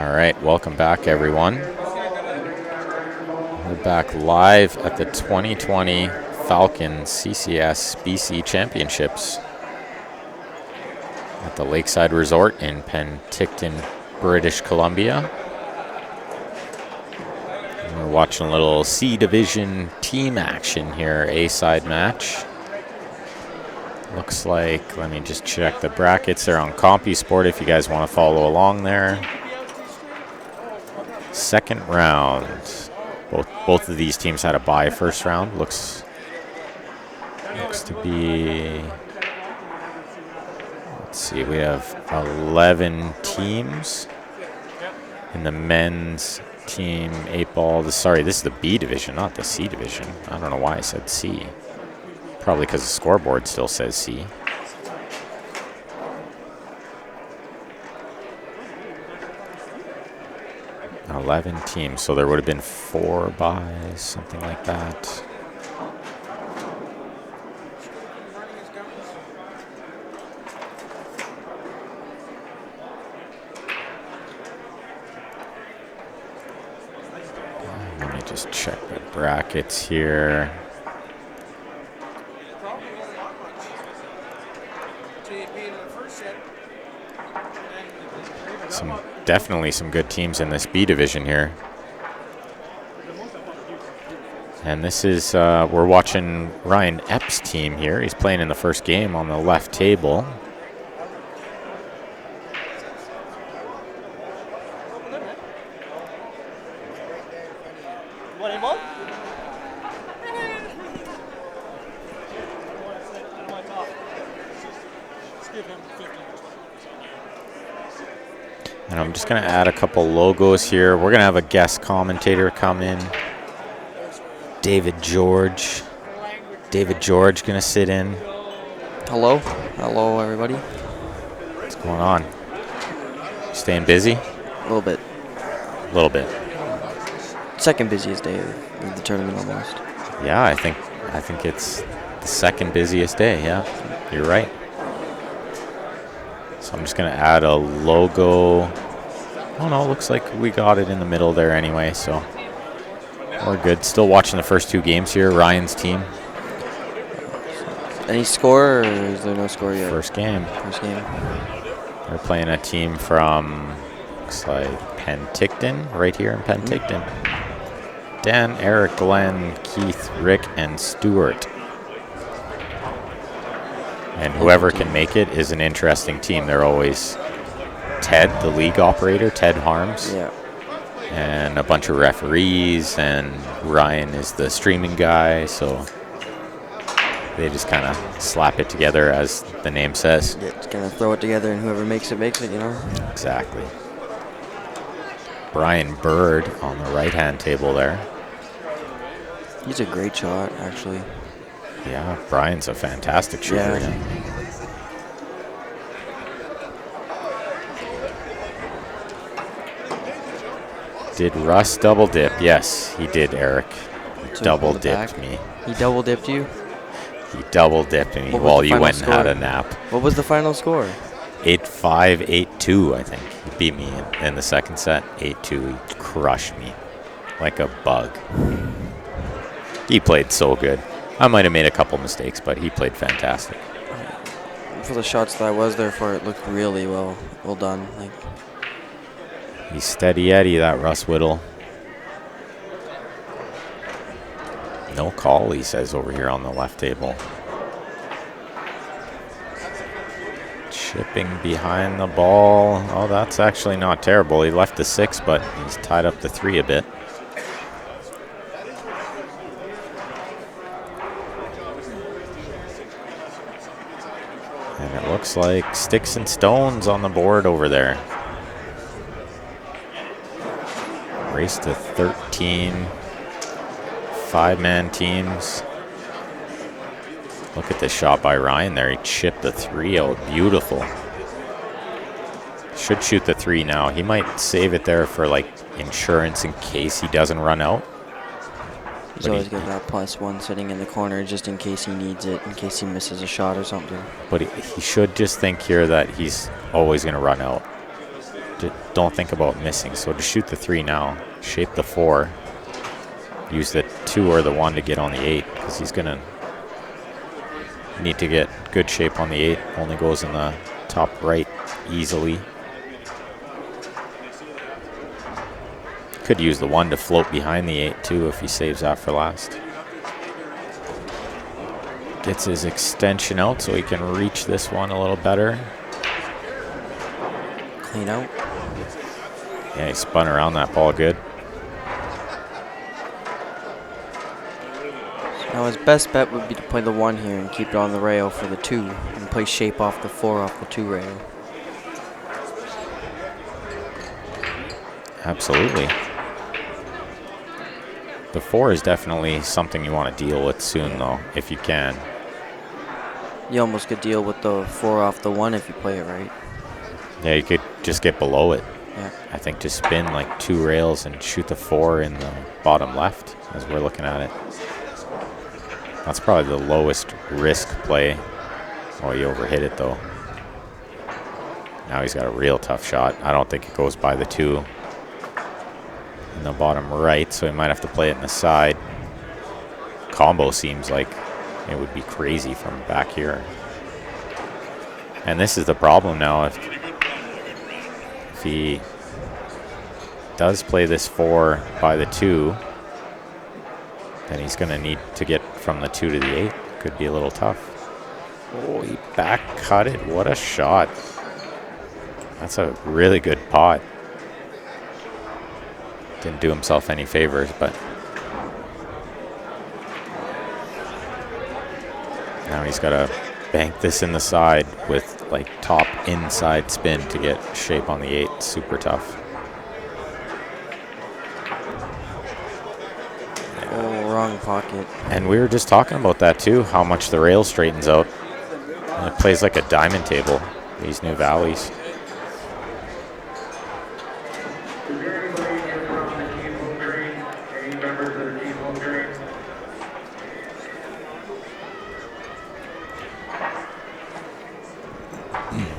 All right, welcome back, everyone. We're back live at the 2020 Falcons CCS B.C. Championships at the Lakeside Resort in Penticton, British Columbia. And we're watching a little C Division team action here, A-side match. Looks like, let me just check the brackets. They're on CompuSport if you guys want to follow along there. Second round. Both of these teams had a bye first round. Looks to be, let's see, we have 11 teams. In the men's team, 8-ball. Sorry, this is the B division, not the C division. I don't know why I said C. Probably because the scoreboard still says C. Now 11 teams, so there would have been 4 buys, something like that. Let me just check the brackets here. Definitely some good teams in this B division here. And this is, we're watching Ryan Epps' team here. He's playing in the first game on the left table. And I'm just going to add a couple logos here. We're going to have a guest commentator come in. David George. David George going to sit in. Hello. Hello, everybody. What's going on? Staying busy? A little bit. A little bit. Second busiest day of the tournament almost. Yeah, I think it's the second busiest day. Yeah, you're right. So I'm just going to add a logo. Oh, no, looks like we got it in the middle there anyway, so we're good. Still watching the first 2 games here, Ryan's team. Any score, or is there no score yet? First game. First game. They're playing a team from, looks like, Penticton, right here in Penticton. Dan, Eric, Glenn, Keith, Rick, and Stuart. And whoever can make it is an interesting team. They're always Ted, the league operator, Ted Harms. Yeah. And a bunch of referees, and Ryan is the streaming guy, so they just kind of slap it together, as the name says. Yeah, just kind of throw it together, and whoever makes it, you know? Exactly. Brian Bird on the right-hand table there. He's a great shot, actually. Yeah, Brian's a fantastic shooter. Yeah. Did Russ double dip? Yes, he did, Eric. He So double dipped me. He double dipped you? He double dipped me What was while the you final went and had score? a nap. What was the final score? 8-5, 8-2, I think. He beat me in the second set. 8-2. He crushed me like a bug. He played so good. I might have made a couple mistakes, but he played fantastic. For the shots that I was there for, it looked really well done. Like, He's steady Eddie, that Russ Whittle. No call, he says over here on the left table. Chipping behind the ball. Oh, that's actually not terrible. He left the 6, but he's tied up the 3 a bit. And it looks like sticks and stones on the board over there. Race to 13. 5-man teams. Look at this shot by Ryan there. He chipped the 3 out. Beautiful. Should shoot the 3 now. He might save it there for like insurance in case he doesn't run out. he's always got that +1 sitting in the corner just in case he needs it, in case he misses a shot or something. But he should just think here that he's always going to run out. don't think about missing. So to shoot the 3 now, shape the 4, use the 2 or the 1 to get on the 8, because he's going to need to get good shape on the 8. Only goes in the top right easily. Could use the 1 to float behind the 8 too if he saves that for last. Gets his extension out so he can reach this one a little better. Clean out. Yeah, he spun around that ball good. Now his best bet would be to play the 1 here and keep it on the rail for the 2 and play shape off the 4 off the 2 rail. Absolutely. The 4 is definitely something you want to deal with soon, though, if you can. You almost could deal with the 4 off the 1 if you play it right. Yeah, you could just get below it. Yeah. I think just spin like 2 rails and shoot the 4 in the bottom left as we're looking at it. That's probably the lowest risk play. Oh, he overhit it, though. Now he's got a real tough shot. I don't think it goes by the 2 in the bottom right, so he might have to play it in the side. Combo seems like it would be crazy from back here. And this is the problem now. If he does play this 4 by the 2, then he's going to need to get from the 2 to the 8. Could be a little tough. Oh, he back cut it. What a shot. That's a really good pot. Didn't do himself any favors, but now he's got to bank this in the side with like top inside spin to get shape on the 8. Super tough. Oh, wrong pocket. And we were just talking about that too, how much the rail straightens out. And it plays like a diamond table, these new valleys.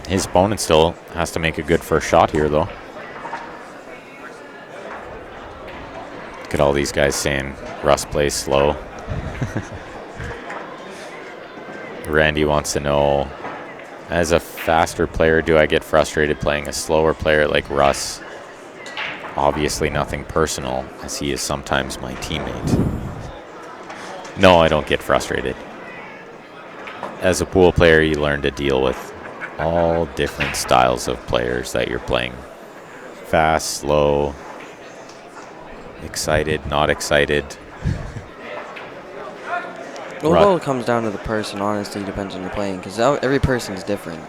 His opponent still has to make a good first shot here, though. Look at all these guys saying Russ plays slow. Randy wants to know, as a faster player, do I get frustrated playing a slower player like Russ? Obviously nothing personal, as he is sometimes my teammate. No, I don't get frustrated. As a pool player, you learn to deal with all different styles of players that you're playing. Fast, slow, excited, not excited. Well, it all comes down to the person, honestly. Depends on your playing, because every person's different.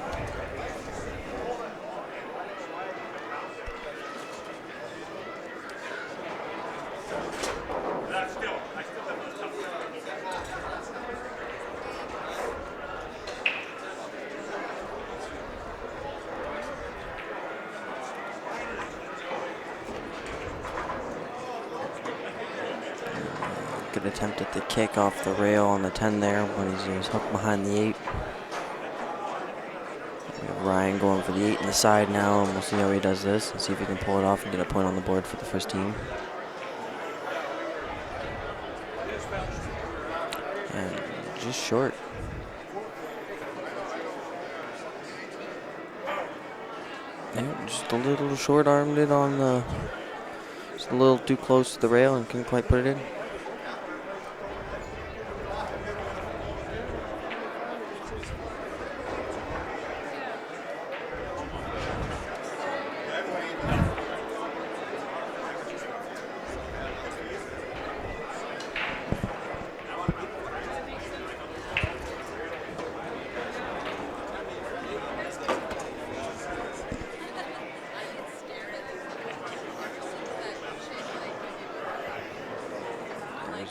Good attempt at the kick off the rail on the 10 there, but he's hooked behind the 8. Ryan going for the 8 in the side now, and we'll see how he does this and see if he can pull it off and get a point on the board for the first team. And just short. Yeah, just a little short-armed it on the, just a little too close to the rail and couldn't quite put it in.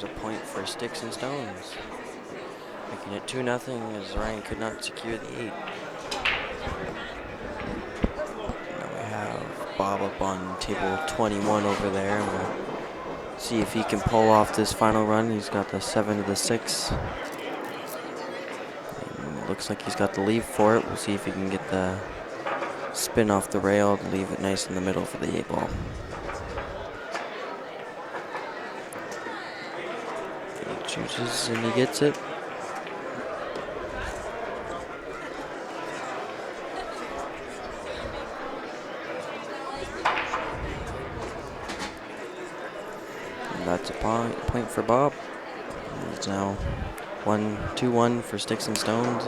A point for Sticks and Stones, making it 2-0 as Ryan could not secure the 8. Now we have Bob up on table 21 over there, and we'll see if he can pull off this final run. He's got the 7 to the 6. And looks like he's got the leave for it. We'll see if he can get the spin off the rail to leave it nice in the middle for the 8-ball. He chooses and he gets it. And that's a point for Bob. It's now 2-1 for Sticks and Stones.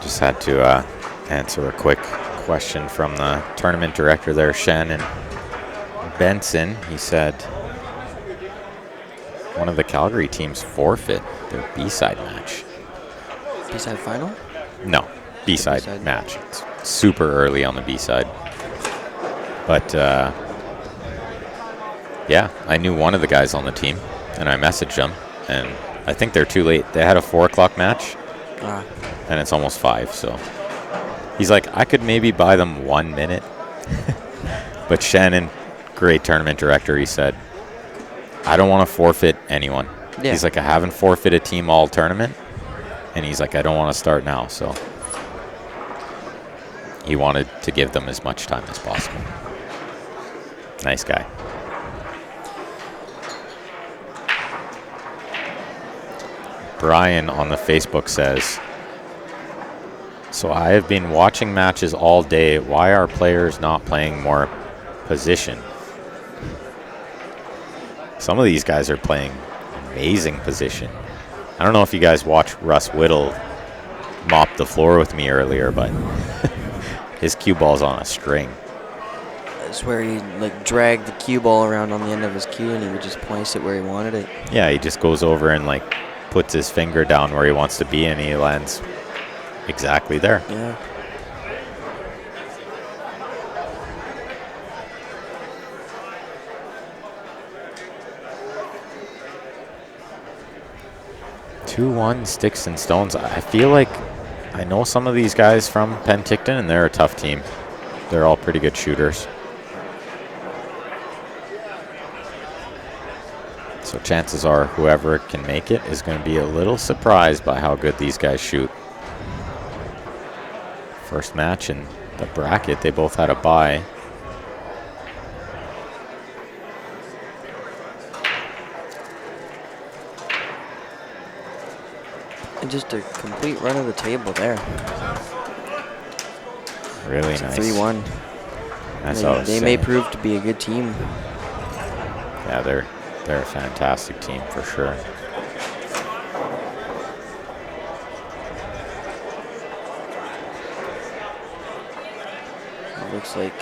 Just had to answer a quick question from the tournament director there, Shannon Benson. He said one of the Calgary teams forfeit their B-side match. B-side final? No, B-side match. It's super early on the B-side. But, yeah, I knew one of the guys on the team, and I messaged them, and I think they're too late. They had a 4 o'clock match, and it's almost 5, so. He's like, I could maybe buy them 1 minute. But Shannon, great tournament director, he said, I don't want to forfeit anyone. Yeah. He's like, I haven't forfeited a team all tournament. And he's like, I don't want to start now. So he wanted to give them as much time as possible. Nice guy. Brian on the Facebook says, so I have been watching matches all day. Why are players not playing more position? Some of these guys are playing amazing position. I don't know if you guys watched Russ Whittle mop the floor with me earlier, but his cue ball's on a string. That's where he dragged the cue ball around on the end of his cue, and he would just place it where he wanted it. Yeah, he just goes over and puts his finger down where he wants to be, and he lands exactly there. Yeah. (2-1) Sticks and Stones. I feel like I know some of these guys from Penticton, and they're a tough team. They're all pretty good shooters. So chances are whoever can make it is going to be a little surprised by how good these guys shoot. First match in the bracket, they both had a bye. And just a complete run of the table there. Really it's nice. 3-1. They may prove to be a good team. Yeah, they're a fantastic team for sure. It looks like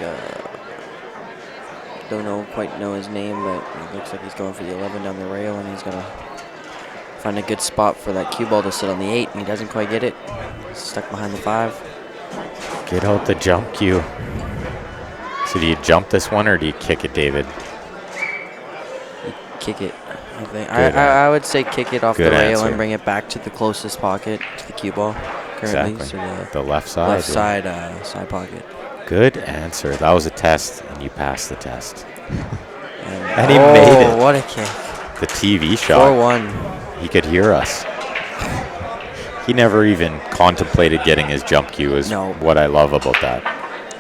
don't quite know his name, but it looks like he's going for the 11 down the rail, and he's gonna find a good spot for that cue ball to sit on the 8, and he doesn't quite get it. He's stuck behind the 5. Get out the jump cue. So do you jump this one, or do you kick it, David? You kick it, I think. I would say kick it off the rail and bring it back to the closest pocket to the cue ball currently. Exactly. So the left side. Left side, side pocket. Good answer. That was a test, and you passed the test. And he made it. What a kick. The TV shot. 4-1. He could hear us. He never even contemplated getting his jump cue is what I love about that.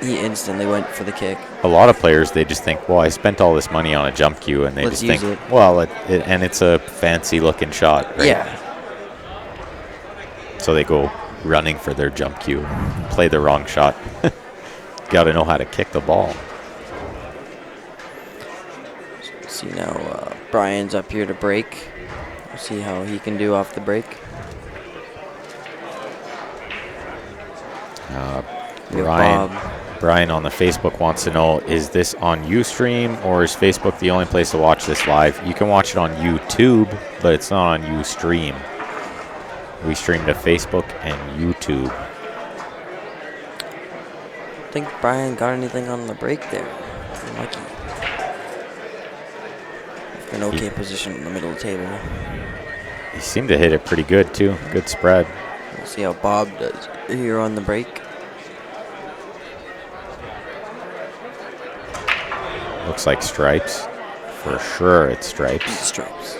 He instantly went for the kick. A lot of players, they just think, well, I spent all this money on a jump cue, and they just think, well, and it's a fancy-looking shot, right? Yeah. So they go running for their jump cue, play the wrong shot. Got to know how to kick the ball. See now, Brian's up here to break. We'll see how he can do off the break. Brian on the Facebook wants to know, is this on Ustream, or is Facebook the only place to watch this live? You can watch it on YouTube, but it's not on Ustream. We stream to Facebook and YouTube. I think Brian got anything on the break there. Lucky. An okay position in the middle of the table. He seemed to hit it pretty good, too. Good spread. We'll see how Bob does here on the break. Looks like stripes. For sure it's stripes. Stripes.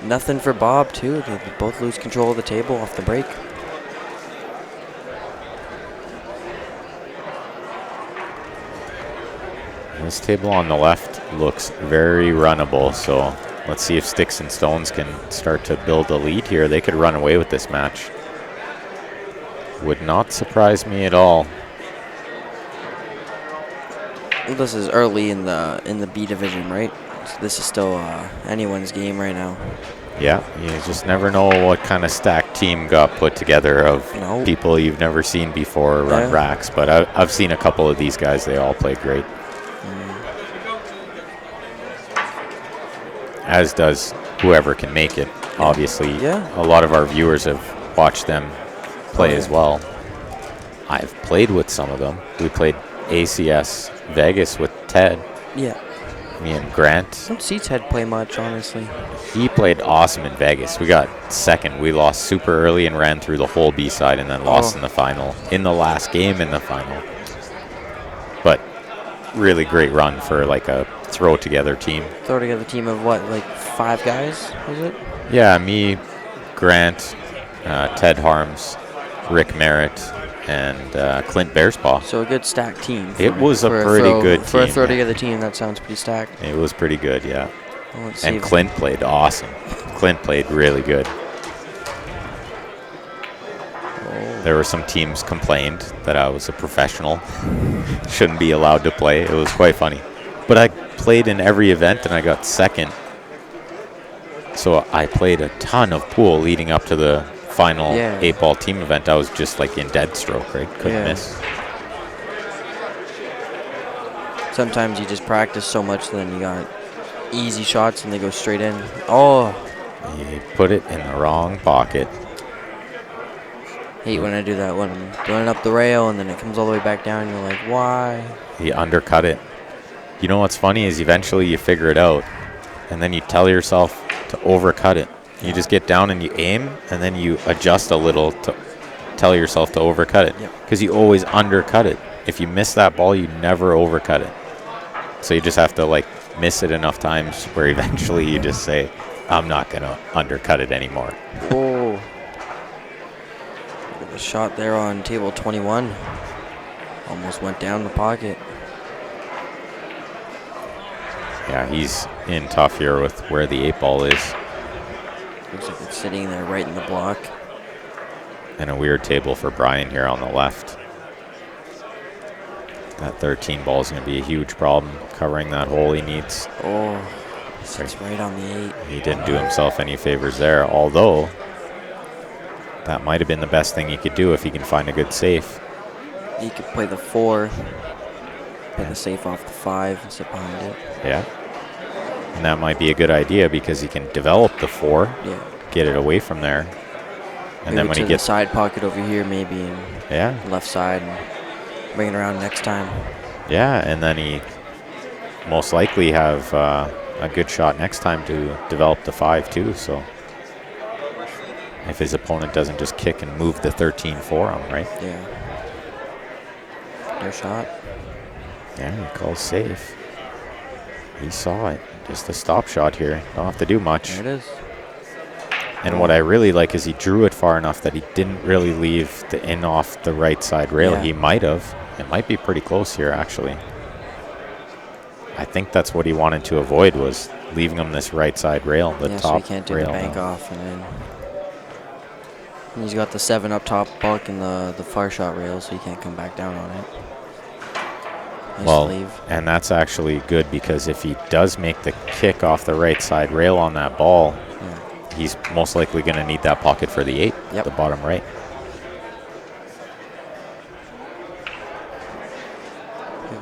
Nothing for Bob, too. They both lose control of the table off the break. This table on the left looks very runnable, so let's see if Sticks and Stones can start to build a lead here. They could run away with this match. Would not surprise me at all. Well, this is early in the B division, right? So this is still anyone's game right now. Yeah, you just never know what kind of stacked team got put together of people you've never seen before run racks. But I've seen a couple of these guys. They all play great. As does whoever can make it. Obviously, a lot of our viewers have watched them play as well. I've played with some of them. We played ACS Vegas with Ted. Yeah. Me and Grant. I don't see Ted play much, honestly. He played awesome in Vegas. We got second. We lost super early and ran through the whole B side and then lost in the final. In the last game in the final. But really great run for like a throw together team. Throw together team of what, like 5 guys, was it? Yeah, me, Grant, Ted Harms, Rick Merritt, and Clint Bearspaw. So a good stacked team. It was a pretty good team. For a throw together team, that sounds pretty stacked. It was pretty good, yeah. Well, and Clint played awesome. Clint played really good. There were some teams complained that I was a professional. Shouldn't be allowed to play. It was quite funny. But I played in every event and I got second. So I played a ton of pool leading up to the final 8-ball team event. I was just like in dead stroke, right? Couldn't miss. Sometimes you just practice so much, then you got easy shots and they go straight in. Oh! You put it in the wrong pocket. Hate when I do that, when I'm going up the rail and then it comes all the way back down and you're like, why? He undercut it. You know what's funny is eventually you figure it out and then you tell yourself to overcut it. You just get down and you aim and then you adjust a little to tell yourself to overcut it because you always undercut it. If you miss that ball, you never overcut it. So you just have to like miss it enough times where eventually you just say, I'm not going to undercut it anymore. Oh. A shot there on table 21. Almost went down the pocket. Yeah, he's in tough here with where the 8-ball is. Looks like it's sitting there right in the block. And a weird table for Brian here on the left. That 13 ball is going to be a huge problem covering that hole he needs. Oh, sits right on the 8. He didn't do himself any favors there, although that might have been the best thing he could do if he can find a good safe. He could play the 4, play the safe off the 5 and sit behind it. Yeah. And that might be a good idea because he can develop the 4, get it away from there. And maybe then when he gets the side pocket over here, maybe, and left side, and bring it around next time. Yeah, and then he most likely have a good shot next time to develop the 5 too. So if his opponent doesn't just kick and move the 13 for him, right? Yeah. No shot. Yeah, he calls safe. He saw it. Just a stop shot here. Don't have to do much. There it is. And what I really like is he drew it far enough that he didn't really leave the in off the right side rail. Yeah. He might have. It might be pretty close here, actually. I think that's what he wanted to avoid, was leaving him this right side rail, the top so he can't do rail. the bank off. And then he's got the 7 up top buck and the far shot rail, so he can't come back down on it. Nice well, leave. And that's actually good because if he does make the kick off the right side rail on that ball, he's most likely going to need that pocket for the 8, the bottom right.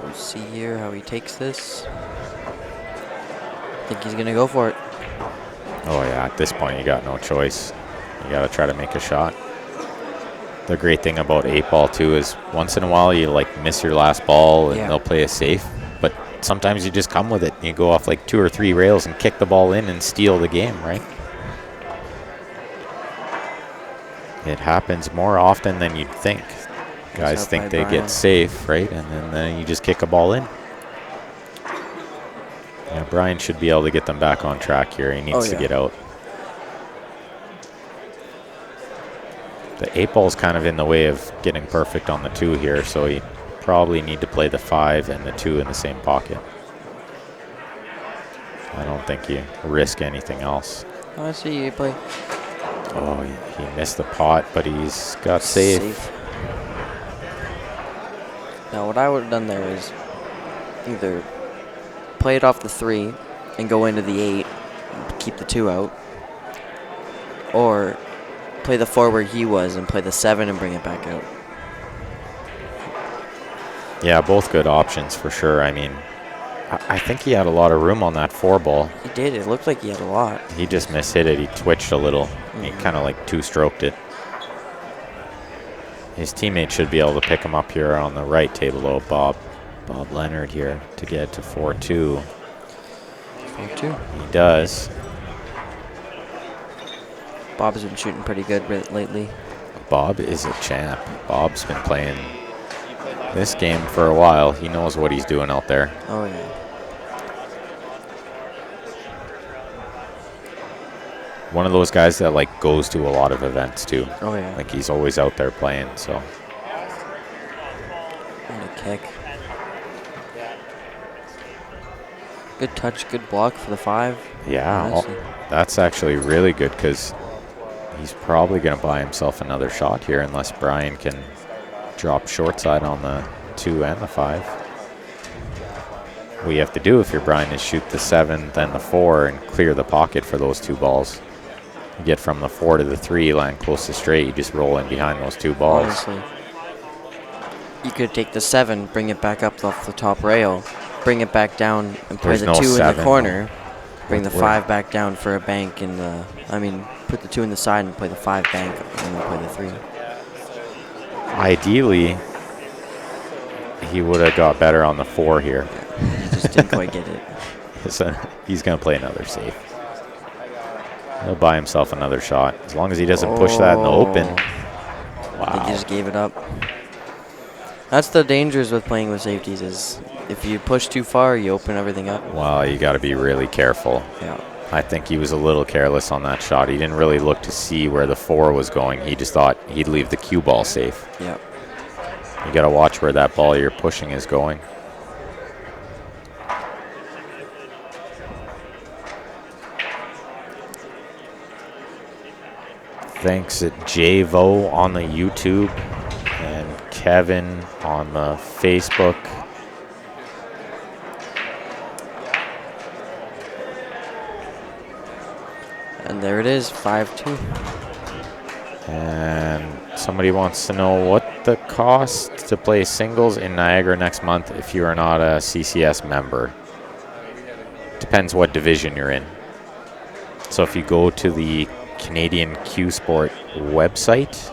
We'll see here how he takes this. I think he's going to go for it. Oh, yeah. At this point, you got no choice. You got to try to make a shot. The great thing about 8-ball, too, is once in a while you, like, miss your last ball and they'll play a safe. But sometimes you just come with it. You go off, like, 2 or 3 rails and kick the ball in and steal the game, right? It happens more often than you'd think. Guys think they get safe, right? And then you just kick a ball in. Yeah, Brian should be able to get them back on track here. He needs to get out. The 8 ball's kind of in the way of getting perfect on the 2 here, so he probably need to play the 5 and the 2 in the same pocket. I don't think you risk anything else. I see you play. Oh, he missed the pot, but he's got safe. Now, what I would have done there is either play it off the 3 and go into the 8, keep the 2 out, or play the 4 where he was and play the 7 and bring it back out. Yeah, both good options for sure. I mean, I think he had a lot of room on that 4 ball. He did. It looked like he had a lot. He just mishit it. He twitched a little. He kind of like 2-stroked it. His teammate should be able to pick him up here on the right table, though. Bob Leonard here to get to 4-2. 4-2. He does. Bob's been shooting pretty good lately. Bob is a champ. Bob's been playing this game for a while. He knows what he's doing out there. Oh, yeah. One of those guys that like goes to a lot of events too. Oh, yeah. Like he's always out there playing, so. What a kick. Good touch, good block for the 5. Yeah, that's actually really good because he's probably going to buy himself another shot here unless Brian can drop short side on the 2 and the 5. What you have to do if you're Brian is shoot the 7, then the 4, and clear the pocket for those 2 balls. You get from the 4 to the 3, land close to straight, you just roll in behind those 2 balls. Honestly, you could take the 7, bring it back up off the top rail, bring it back down and play the 2 in the corner, bring the 5 back down for a bank in the, put the 2 in the side and play the 5 bank and then play the 3. Ideally, he would have got better on the 4 here. He just didn't quite get it. So he's going to play another safe. He'll buy himself another shot. As long as he doesn't push that in the open. Wow. He just gave it up. That's the dangers with playing with safeties is if you push too far, you open everything up. Well, you got to be really careful. Yeah. I think he was a little careless on that shot. He didn't really look to see where the 4 was going. He just thought he'd leave the cue ball safe. Yep. You got to watch where that ball you're pushing is going. Thanks to JVO on the YouTube and Kevin on the Facebook. And there it is, 5-2. And somebody wants to know what the cost to play singles in Niagara next month if you are not a CCS member. Depends what division you're in. So if you go to the Canadian Q Sport website,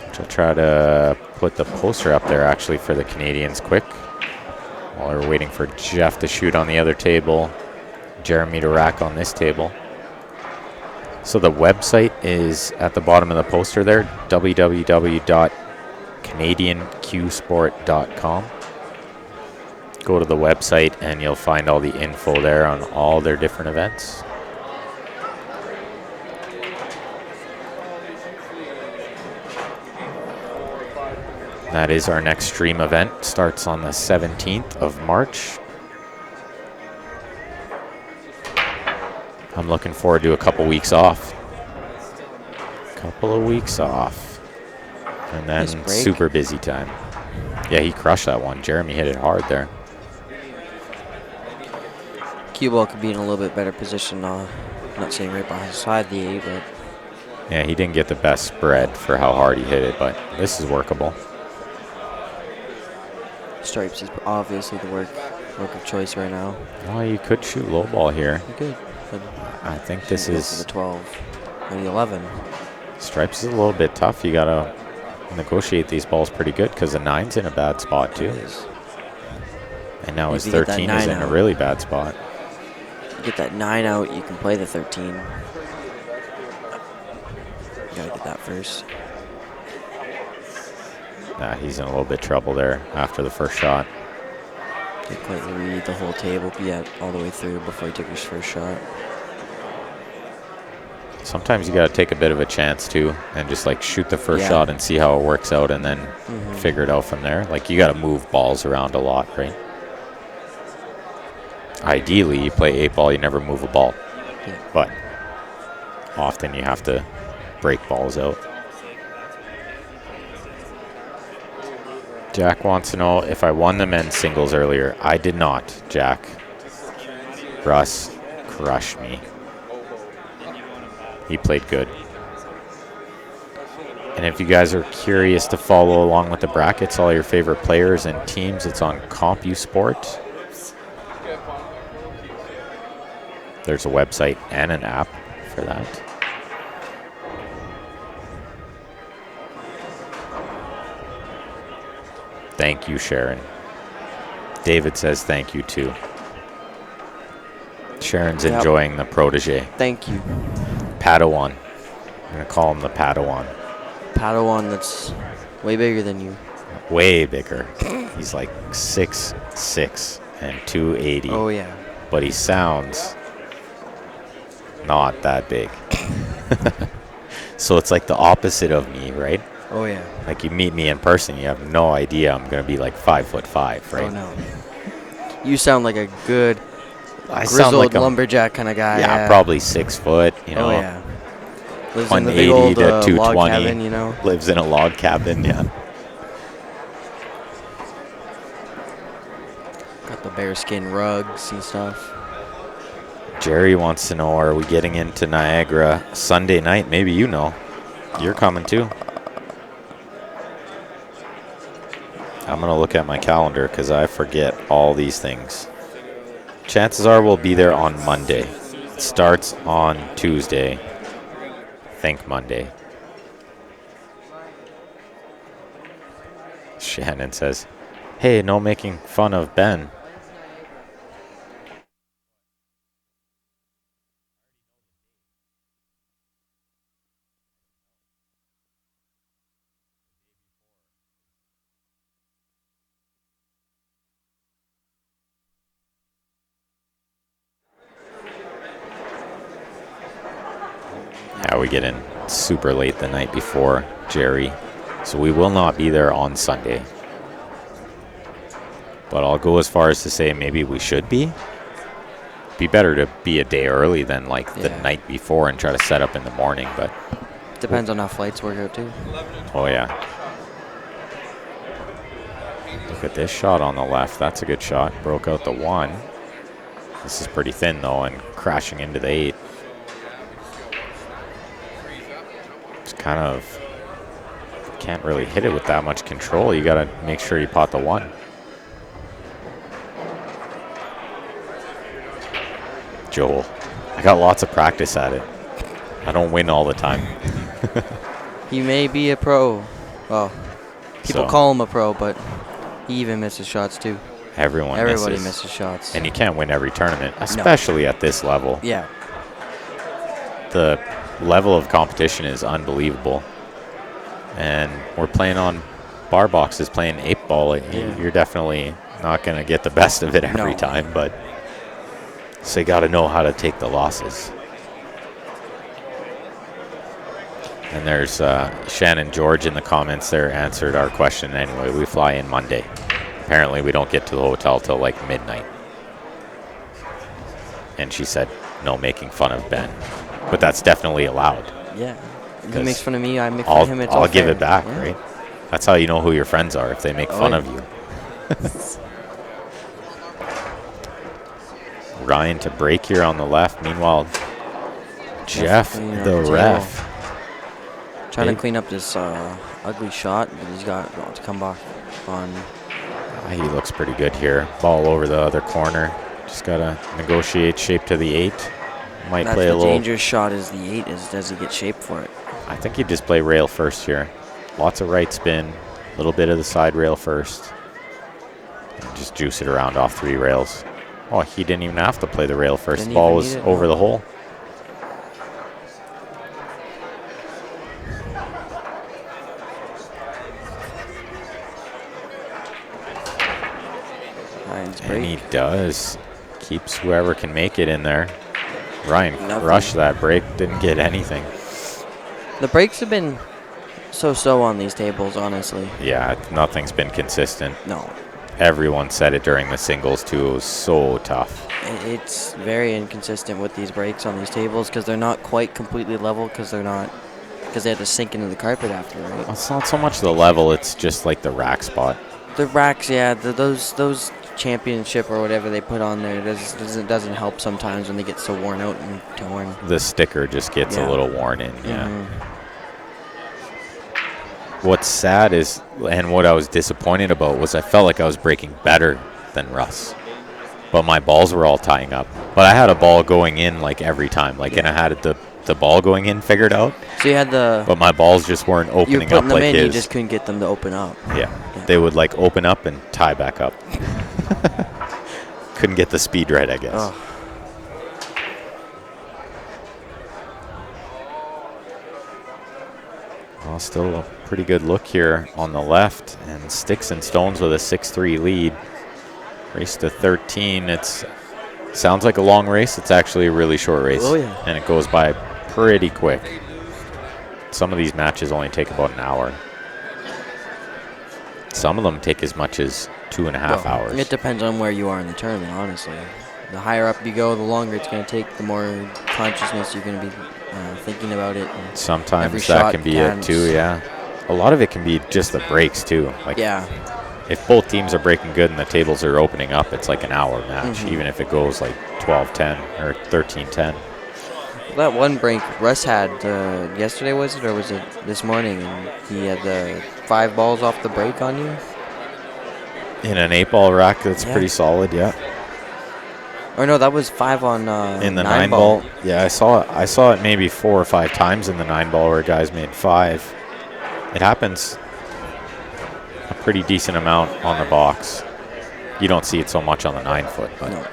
which I'll try to put the poster up there actually for the Canadians quick while we're waiting for Jeff to shoot on the other table, Jeremy to rack on this table. So the website is at the bottom of the poster there, www.canadianqsport.com. Go to the website and you'll find all the info there on all their different events. That is our next stream event. Starts on the 17th of March. I'm looking forward to a couple weeks off. Couple of weeks off. And then super busy time. Yeah, he crushed that one. Jeremy hit it hard there. Cue ball could be in a little bit better position. Not saying right beside the 8, but... Yeah, he didn't get the best spread for how hard he hit it, but this is workable. Stripes is obviously the work of choice right now. Well, you could shoot low ball here. You could. I think this is... the 12 and the 11. Stripes is a little bit tough. You got to negotiate these balls pretty good because the 9's in a bad spot too. And now his 13 is in a really bad spot. Get that 9 out, you can play the 13. You gotta get that first. Nah, he's in a little bit of trouble there after the first shot. Didn't quite read the whole table yet all the way through before he took his first shot. Sometimes you got to take a bit of a chance, too, and just, like, shoot the first shot and see how it works out and then figure it out from there. Like, you got to move balls around a lot, right? Ideally, you play 8-ball, you never move a ball. Yeah. But often you have to break balls out. Jack wants to know if I won the men's singles earlier. I did not, Jack. Russ crushed me. He played good. And if you guys are curious to follow along with the brackets, all your favorite players and teams, it's on CompuSport. There's a website and an app for that. Thank you, Sharon. David says thank you, too. Sharon's enjoying the protege. Thank you. Padawan. I'm going to call him the Padawan. Padawan that's way bigger than you. Way bigger. He's like 6'6" and 280. Oh, yeah. But he sounds not that big. So it's like the opposite of me, right? Oh, yeah. Like you meet me in person, you have no idea I'm going to be like 5'5", right? Oh, no. You sound like a good grizzled like lumberjack kind of guy. Yeah, probably 6 foot, you know. Oh, yeah. Lives 180 in the big old, to 220. log cabin, you know. Lives in a log cabin, yeah. Got the bearskin rugs and stuff. Jerry wants to know, are we getting into Niagara Sunday night? Maybe you know. You're coming too. I'm going to look at my calendar because I forget all these things. Chances are we'll be there on Monday. It starts on Tuesday. Think Monday. Shannon says, hey, no making fun of Ben. Yeah, we get in super late the night before, Jerry. So we will not be there on Sunday. But I'll go as far as to say maybe we should be. Be better to be a day early than like the night before and try to set up in the morning. But depends on how flights work out too. Oh, yeah. Look at this shot on the left. That's a good shot. Broke out the 1. This is pretty thin, though, and crashing into the 8. Just kind of can't really hit it with that much control. You got to make sure you pot the 1. Joel, I got lots of practice at it. I don't win all the time. He may be a pro. Well, people call him a pro, but he even misses shots too. Everybody misses shots. And you can't win every tournament, especially at this level. Yeah. The level of competition is unbelievable. And we're playing on bar boxes, playing 8-ball. You're definitely not going to get the best of it every time, but so you got to know how to take the losses. And there's Shannon George in the comments there answered our question anyway. We fly in Monday. Apparently we don't get to the hotel till like midnight. And she said, no making fun of Ben. But that's definitely allowed. Yeah. He makes fun of me, I make fun of him. It's I'll give it back, right? That's how you know who your friends are, if they make fun of you. Ryan to break here on the left. Meanwhile, Jeff, the ref. Trying to clean up this ugly shot, but he's got to come back on. He looks pretty good here. Ball over the other corner. Just got to negotiate shape to the 8. Might play a little. The dangerous shot is the 8. Does he get shape for it? I think you just play rail first here. Lots of right spin. A little bit of the side rail first. And just juice it around off 3 rails. Oh, he didn't even have to play the rail first. The ball was over the hole. And he does. Keeps whoever can make it in there. Ryan crushed that break. Didn't get anything. The breaks have been so-so on these tables, honestly. Yeah, nothing's been consistent. No. Everyone said it during the singles, too. It was so tough. It's very inconsistent with these breaks on these tables because they're not quite completely level because they had to sink into the carpet after, right? Well, it's not so much the level. It's just like the rack spot. The racks, yeah. Those championship or whatever they put on there doesn't help sometimes when they get so worn out and torn. The sticker just gets a little worn in, yeah. What's sad is, and what I was disappointed about was I felt like I was breaking better than Russ. But my balls were all tying up. But I had a ball going in like every time. And I had the ball going in figured out. So you had But my balls just weren't opening up like his. You just couldn't get them to open up. Yeah. They would like open up and tie back up. Couldn't get the speed right, I guess. Oh. Well, still a pretty good look here on the left. And Sticks and Stones with a 6-3 lead. Race to 13. It sounds like a long race. It's actually a really short race. Oh, yeah. And it goes by pretty quick. Some of these matches only take about an hour. Some of them take as much as 2.5 hours. It depends on where you are in the tournament, honestly. The higher up you go, the longer it's going to take, the more consciousness you're going to be thinking about it. Sometimes that can be it, too, yeah. A lot of it can be just the breaks, too. If both teams are breaking good and the tables are opening up, it's like an hour match, even if it goes like 12-10 or 13-10. That one break Russ had yesterday, was it, or was it this morning? And he had the 5 balls off the break on you? In an 8-ball rack, that's pretty solid, yeah. Or no, that was 5 on in the 9-ball. Yeah, I saw it maybe 4 or 5 times in the 9-ball where guys made 5. It happens a pretty decent amount on the box. You don't see it so much on the 9-foot, but no.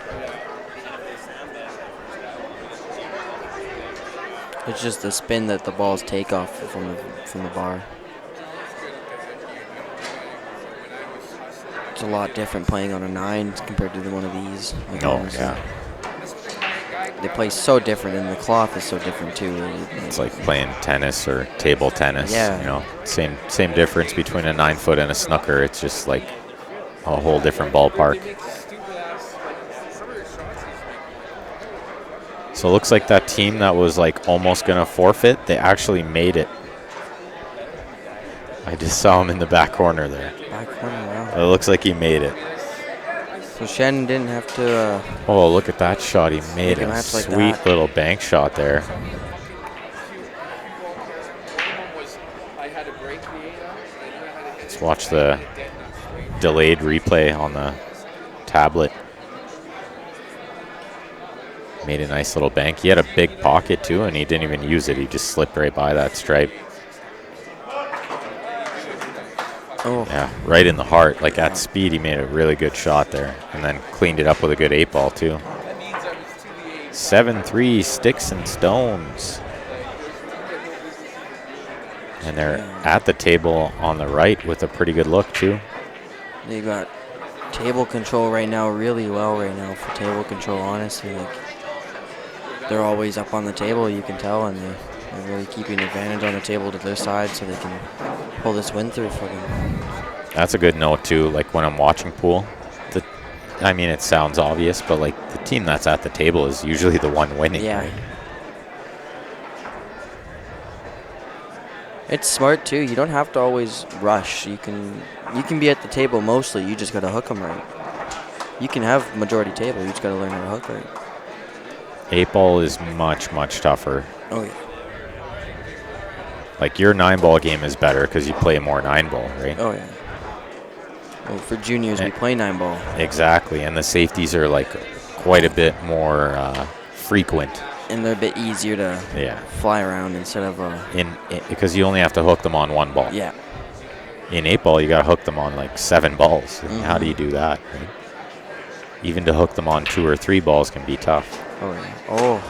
It's just the spin that the balls take off from the bar. It's a lot different playing on a 9 compared to one of these. Yeah. They play so different, and the cloth is so different too. It's like playing tennis or table tennis. Yeah. You know, same difference between a 9-foot and a snooker. It's just like a whole different ballpark. So it looks like that team that was like almost going to forfeit, they actually made it. I just saw him in the back corner there. Back corner, wow. It looks like he made it. So Shannon didn't have to... oh, look at that shot. He made a sweet little bank shot there. Let's watch the delayed replay on the tablet. Made a nice little bank. He had a big pocket too, and he didn't even use it. He just slipped right by that stripe. Oh. Yeah, right in the heart. Like at speed, he made a really good shot there, and then cleaned it up with a good 8-ball too. 7-3 Sticks and Stones. And they're at the table on the right with a pretty good look too. They got table control right now really well right now for table control, honestly. Like, they're always up on the table, you can tell, and they're really keeping advantage on the table to their side so they can pull this win through for them. That's a good note too. Like when I'm watching pool, I mean, it sounds obvious, but like the team that's at the table is usually the one winning. Yeah. Right? It's smart too. You don't have to always rush. You can be at the table mostly. You just got to hook them right. You can have majority table. You just got to learn how to hook right. 8-ball is much, much tougher. Oh, yeah. Like your 9-ball game is better because you play more 9-ball, right? Oh, yeah. Well, for juniors, we play 9-ball. Exactly, and the safeties are like quite a bit more frequent. And they're a bit easier to fly around instead of because you only have to hook them on 1 ball. Yeah. In 8-ball, you got to hook them on like 7 balls. How do you do that? Right? Even to hook them on 2 or 3 balls can be tough. Oh, yeah. Oh.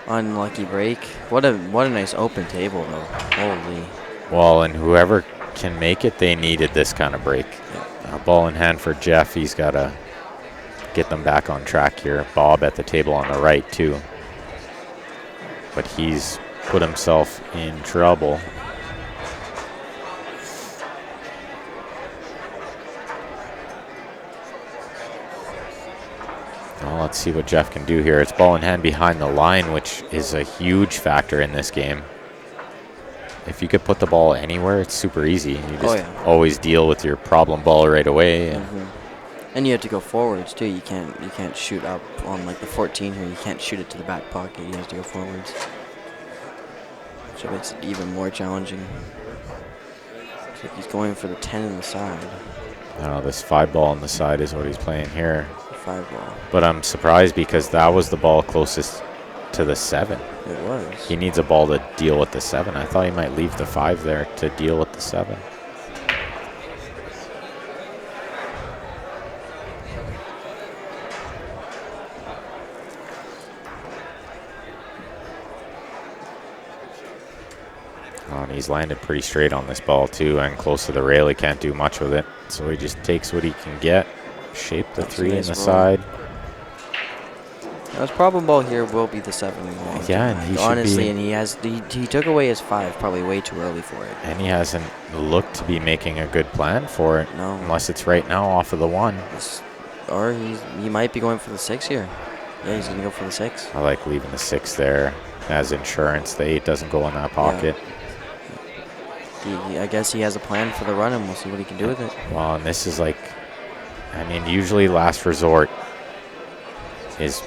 Unlucky break. What a nice open table, though. Holy. Well, and whoever can make it, they needed this kind of break. Yeah. Ball in hand for Jeff. He's got to get them back on track here. Bob at the table on the right, too. But he's put himself in trouble. Well, let's see what Jeff can do here. It's ball in hand behind the line, which is a huge factor in this game. If you could put the ball anywhere, it's super easy. You just always deal with your problem ball right away. And you have to go forwards too. You can't shoot up on like the 14 here. You can't shoot it to the back pocket. You have to go forwards. So it's even more challenging. Looks like he's going for the 10 on the side. No, this 5 ball on the side is what he's playing here. 5 ball. But I'm surprised because that was the ball closest to the 7. It was. He needs a ball to deal with the 7. I thought he might leave the 5 there to deal with the 7. Oh, and he's landed pretty straight on this ball too, and close to the rail. He can't do much with it, so he just takes what he can get. Shape the 3 in the side. His problem ball here will be the 7. Yeah, and he honestly, and he took away his 5 probably way too early for it. And he hasn't looked to be making a good plan for it. No, unless it's right now off of the 1. Or he might be going for the 6 here. Yeah, he's gonna go for the 6. I like leaving the 6 there as insurance. The 8 doesn't go in that pocket. Yeah. I guess he has a plan for the run, and we'll see what he can do with it. Well, and this is like, I mean, usually last resort is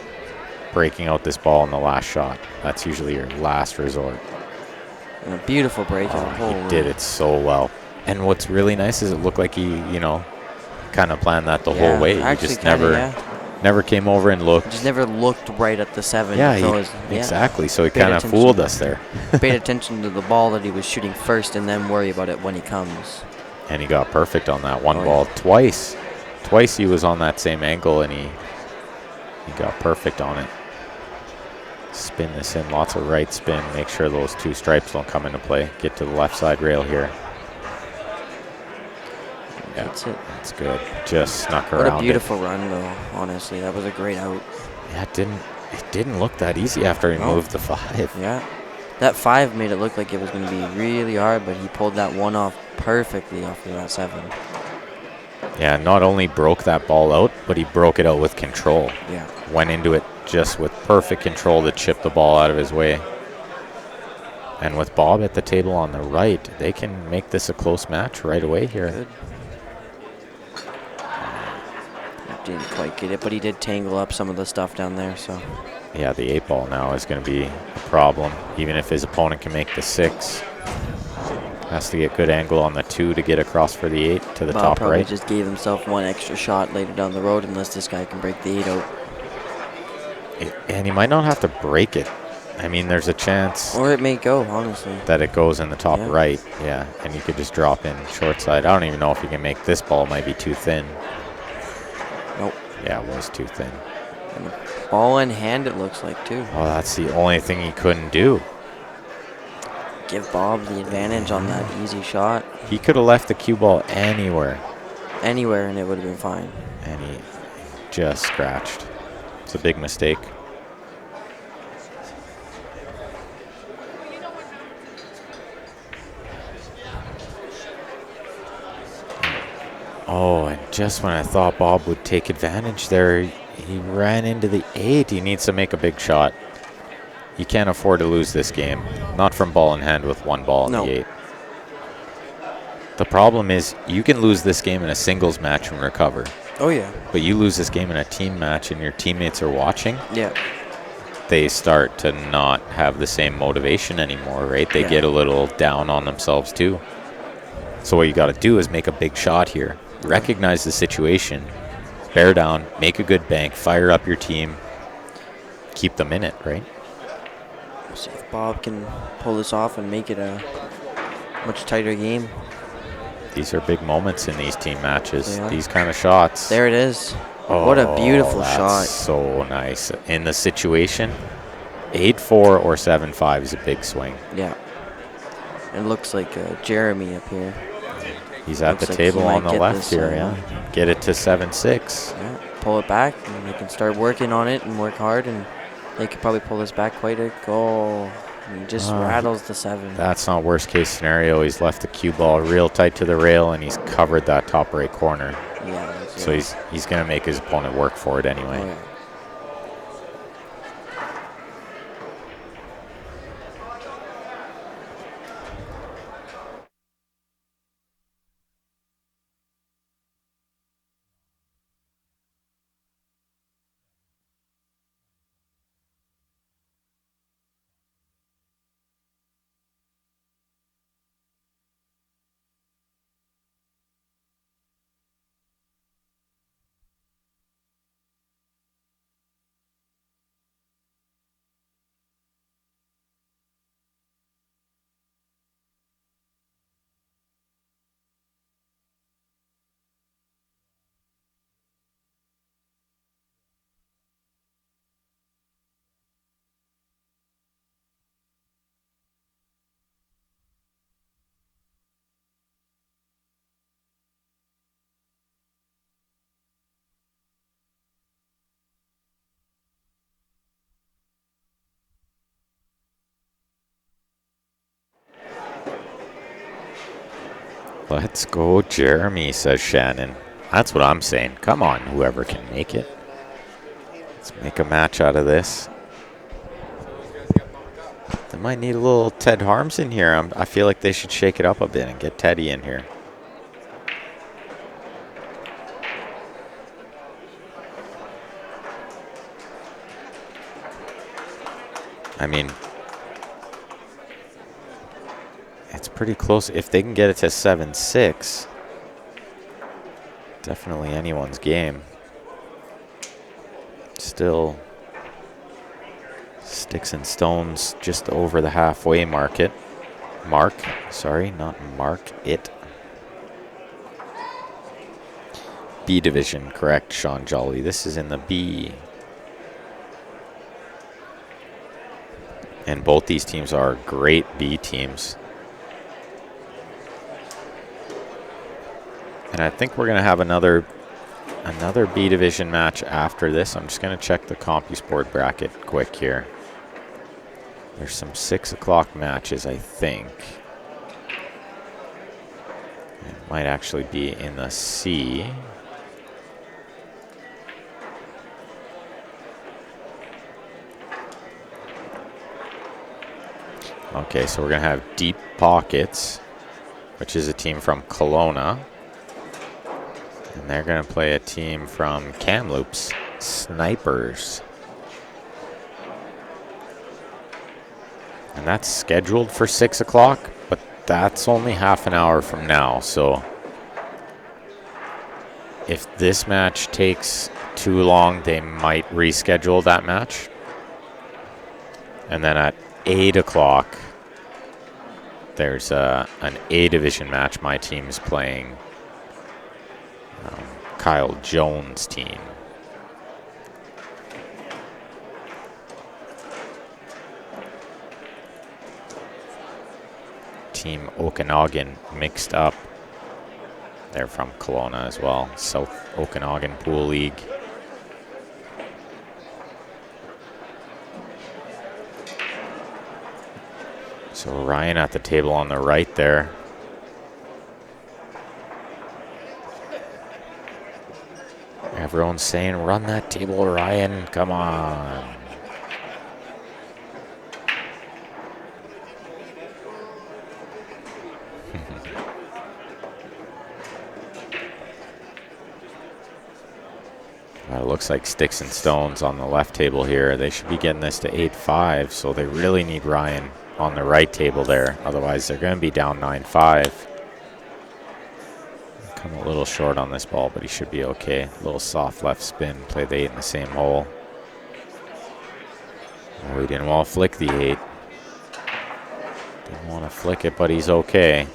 breaking out this ball in the last shot. That's usually your last resort. And a beautiful breakout. He did it so well. And what's really nice is it looked like he, kind of planned that the whole way. He just never came over and looked. Just never looked right at the 7. Yeah, exactly. So he kind of fooled us there. Paid attention to the ball that he was shooting first and then worry about it when he comes. And he got perfect on that one ball twice. Twice he was on that same angle, and he got perfect on it. Spin this in, lots of right spin. Make sure those 2 stripes don't come into play. Get to the left side rail here. Yeah, that's it. That's good. Just snuck around. What a beautiful run, though. Honestly, that was a great out. Yeah, it didn't look that easy after he moved the 5. Yeah, that 5 made it look like it was going to be really hard, but he pulled that 1 off perfectly off of that 7. Yeah, not only broke that ball out, but he broke it out with control. Yeah, went into it just with perfect control to chip the ball out of his way. And with Bob at the table on the right, they can make this a close match right away here. Good. Didn't quite get it, but he did tangle up some of the stuff down there. So yeah, the 8 ball now is going to be a problem. Even if his opponent can make the 6, has to get good angle on the 2 to get across for the 8 to the top probably right. Just gave himself 1 extra shot later down the road, unless this guy can break the 8 out. And he might not have to break it. I mean, there's a chance. Or it may go, honestly. That it goes in the top right. Yeah, and you could just drop in short side. I don't even know if you can make this ball. Might be too thin. Nope. Yeah, it was too thin. And the ball in hand, it looks like, too. Oh, that's the only thing he couldn't do. Give Bob the advantage on that easy shot. He could have left the cue ball anywhere. Anywhere, and it would have been fine. And he just scratched. It's a big mistake. Oh, and just when I thought Bob would take advantage there, he ran into the 8. He needs to make a big shot. He can't afford to lose this game. Not from ball in hand with 1 ball in the 8. The problem is you can lose this game in a singles match and recover. Oh, yeah. But you lose this game in a team match and your teammates are watching. Yeah. They start to not have the same motivation anymore, right? They get a little down on themselves too. So what you got to do is make a big shot here. Recognize the situation, bear down, make a good bank, fire up your team, keep them in it, right? We'll see if Bob can pull this off and make it a much tighter game. These are big moments in these team matches, these kind of shots. There it is. Oh, what a beautiful shot. So nice. In the situation, 8-4 or 7-5 is a big swing. Yeah. It looks like Jeremy up here. He's at the table on the left here, yeah. Get it to 7-6. Yeah, pull it back, and they can start working on it and work hard, and they could probably pull this back quite a goal. He just rattles the 7. That's not worst case scenario. He's left the cue ball real tight to the rail, and he's covered that top right corner. Yeah. So he's going to make his opponent work for it anyway. Oh, yeah. Let's go, Jeremy, says Shannon. That's what I'm saying. Come on, whoever can make it. Let's make a match out of this. They might need a little Ted Harms in here. I feel like they should shake it up a bit and get Teddy in here. I mean, it's pretty close. If they can get it to 7-6, definitely anyone's game. Still sticks and stones just over the halfway mark. Sorry, not mark it. B division, correct, Sean Jolly. This is in the B. And both these teams are great B teams. And I think we're going to have another B division match after this. I'm just going to check the CompuSport bracket quick here. There's some 6 o'clock matches, I think. It might actually be in the C. Okay, so we're going to have Deep Pockets, which is a team from Kelowna. And they're going to play a team from Kamloops, Snipers. And that's scheduled for 6 o'clock, but that's only half an hour from now. So if this match takes too long, they might reschedule that match. And then at 8 o'clock, there's an A division match. My team's playing Kyle Jones' team. Team Okanagan mixed up. They're from Kelowna as well. South Okanagan Pool League. So Ryan at the table on the right there. Everyone's saying, run that table, Ryan. Come on. Well, it looks like Sticks and Stones on the left table here. They should be getting this to 8-5, so they really need Ryan on the right table there. Otherwise, they're going to be down 9-5. Come a little short on this ball, but he should be okay. A little soft left spin. Play the 8 in the same hole. Oh, he didn't want to flick the 8. Didn't want to flick it, but he's okay.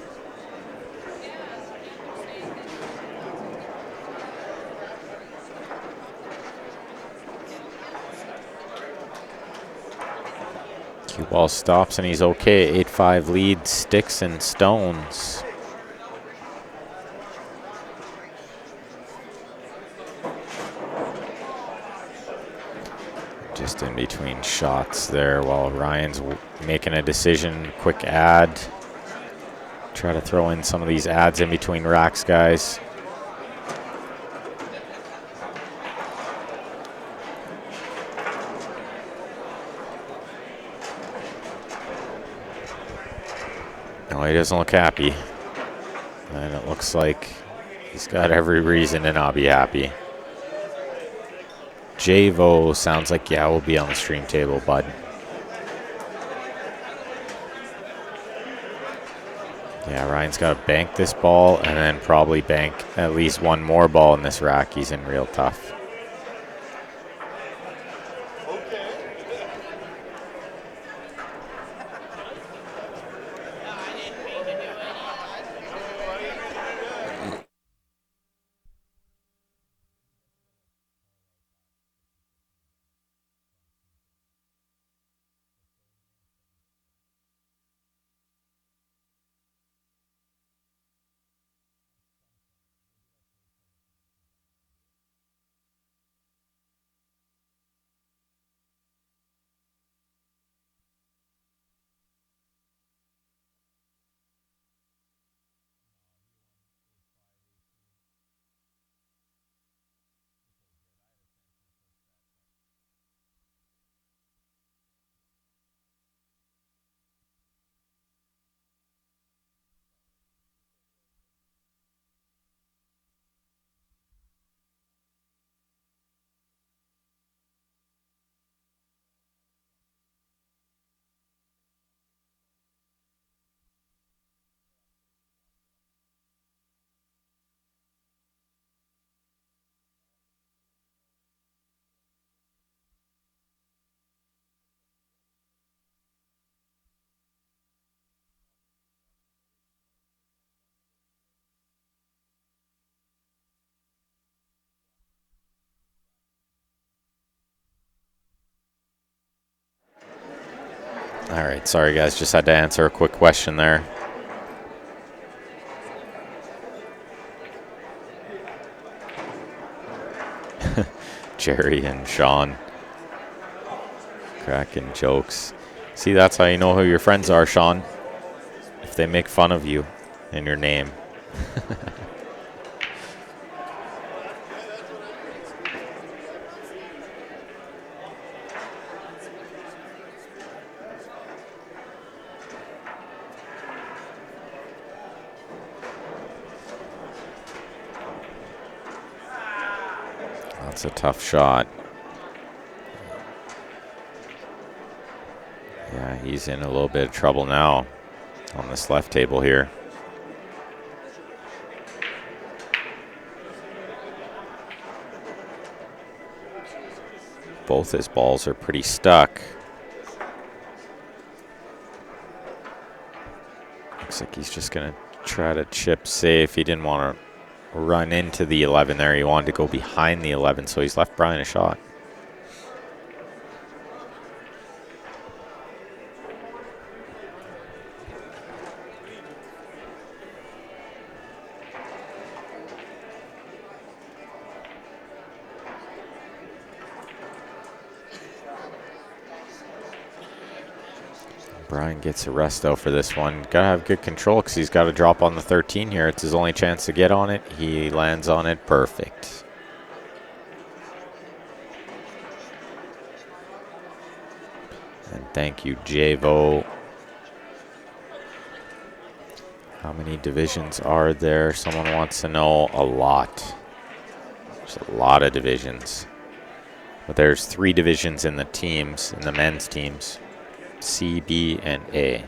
Cue ball stops and he's okay. 8-5 lead, Sticks and Stones. Just in between shots there while Ryan's making a decision. Quick ad. Try to throw in some of these ads in between racks, guys. No, he doesn't look happy. And it looks like he's got every reason to not be happy. Javo sounds like, yeah, we'll be on the stream table, bud. Yeah, Ryan's got to bank this ball and then probably bank at least one more ball in this rack. He's in real tough. All right, sorry guys, just had to answer a quick question there. Jerry and Sean cracking jokes. See, that's how you know who your friends are, Sean. If they make fun of you and your name. That's a tough shot. Yeah, he's in a little bit of trouble now on this left table here. Both his balls are pretty stuck. Looks like he's just going to try to chip safe. He didn't want to run into the 11 there. He wanted to go behind the 11, so he's left Brian a shot. Brian gets a resto for this one. Gotta have good control because he's got to drop on the 13 here. It's his only chance to get on it. He lands on it perfect. And thank you, Javo. How many divisions are there? Someone wants to know. A lot. There's a lot of divisions. But there's 3 divisions in the teams, in the men's teams. C, B, and A.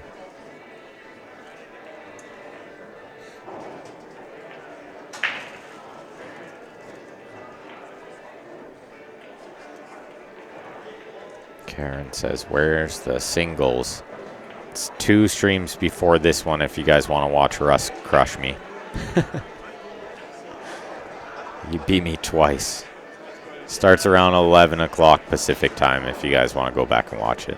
Karen says, where's the singles? It's 2 streams before this one if you guys want to watch Russ crush me. You beat me twice. Starts around 11 o'clock Pacific time if you guys want to go back and watch it.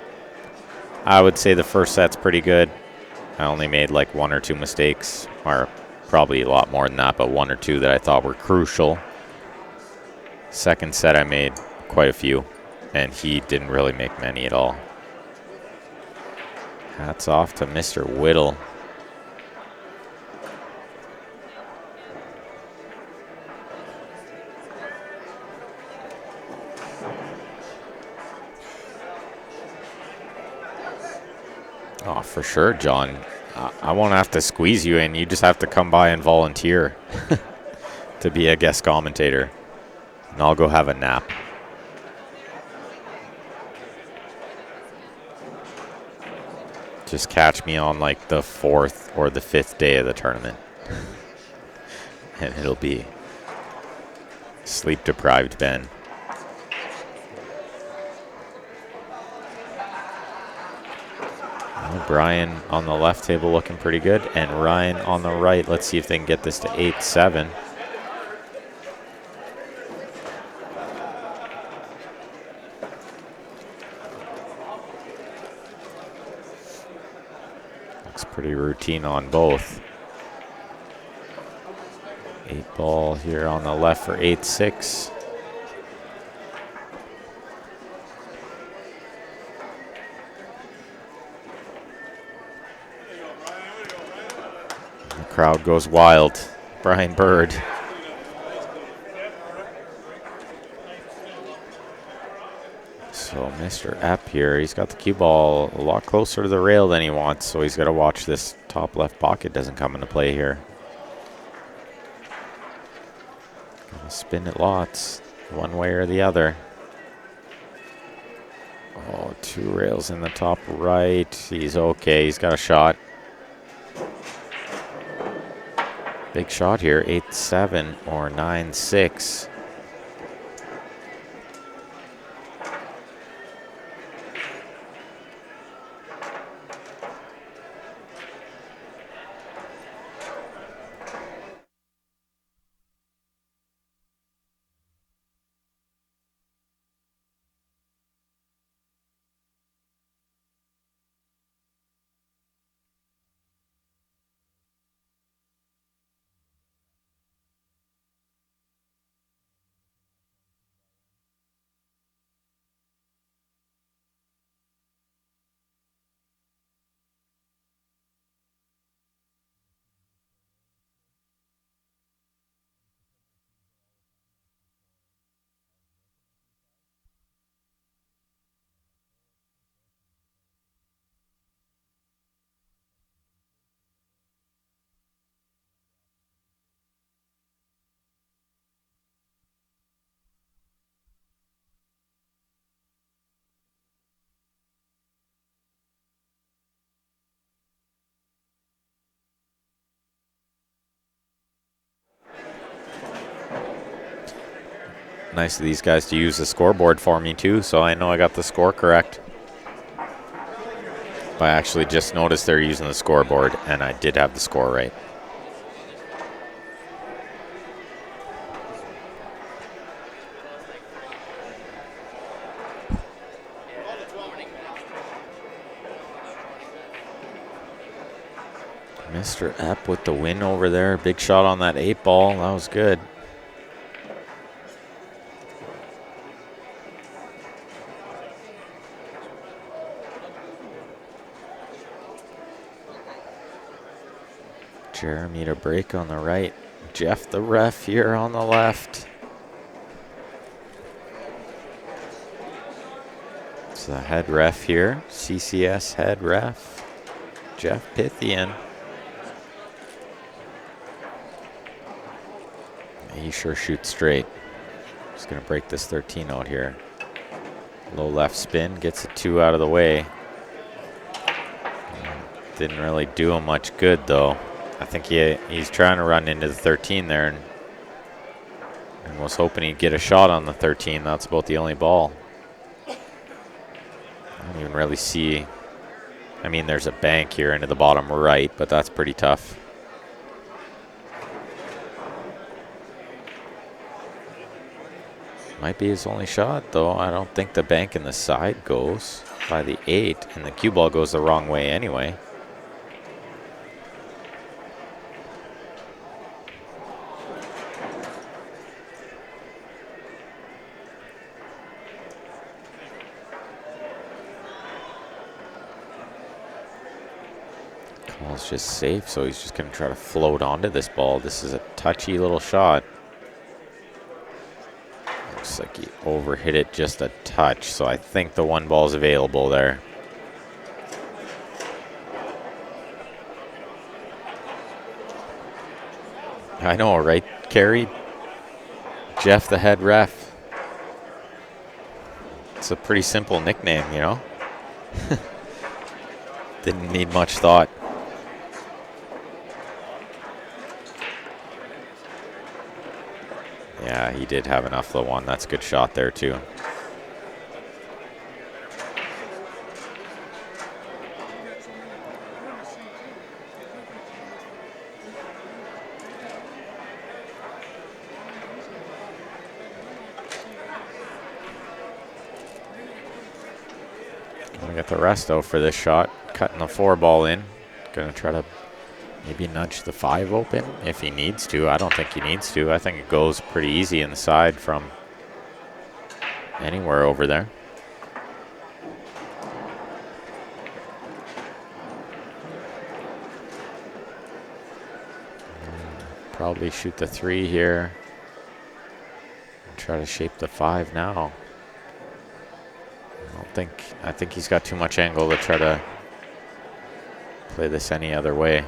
I would say the first set's pretty good. I only made like 1 or 2 mistakes, or probably a lot more than that, but 1 or 2 that I thought were crucial. Second set I made quite a few. and he didn't really make many at all. Hats off to Mr. Whittle. Oh, for sure, John. I won't have to squeeze you in. You just have to come by and volunteer to be a guest commentator. And I'll go have a nap. Just catch me on like the 4th or the 5th day of the tournament. And it'll be sleep-deprived Ben. Brian on the left table looking pretty good, and Ryan on the right. Let's see if they can get this to 8-7. Looks pretty routine on both. 8-ball here on the left for 8-6. Crowd goes wild. Brian Bird. So Mr. Epp here, he's got the cue ball a lot closer to the rail than he wants, so he's got to watch this top left pocket doesn't come into play here. Gonna spin it lots, one way or the other. Oh, 2 rails in the top right. He's okay, he's got a shot. Big shot here, 8-7 or 9-6. Nice of these guys to use the scoreboard for me too, so I know I got the score correct. But I actually just noticed they're using the scoreboard, and I did have the score right. Mr. Epp with the win over there. Big shot on that 8-ball. That was good. Jeremy to break on the right. Jeff the ref here on the left. It's the head ref here. CCS head ref. Jeff Pythian. He sure shoots straight. Just going to break this 13 out here. Low left spin. Gets a 2 out of the way. Didn't really do him much good though. I think he's trying to run into the 13 there and was hoping he'd get a shot on the 13. That's about the only ball. I don't even really see. I mean, there's a bank here into the bottom right, but that's pretty tough. Might be his only shot, though. I don't think the bank in the side goes by the 8, and the cue ball goes the wrong way anyway. Ball's just safe, so he's just going to try to float onto this ball. This is a touchy little shot. Looks like he overhit it just a touch, so I think the one ball's available there. I know, right, Carrie? Jeff the head ref. It's a pretty simple nickname, you know? Didn't need much thought. Yeah, he did have enough for the one. That's a good shot there, too. Gonna get the resto for this shot. Cutting the 4 ball in. Gonna try to maybe nudge the 5 open if he needs to. I don't think he needs to. I think it goes pretty easy in the side from anywhere over there. Probably shoot the 3 here. Try to shape the 5 now. I think he's got too much angle to try to play this any other way.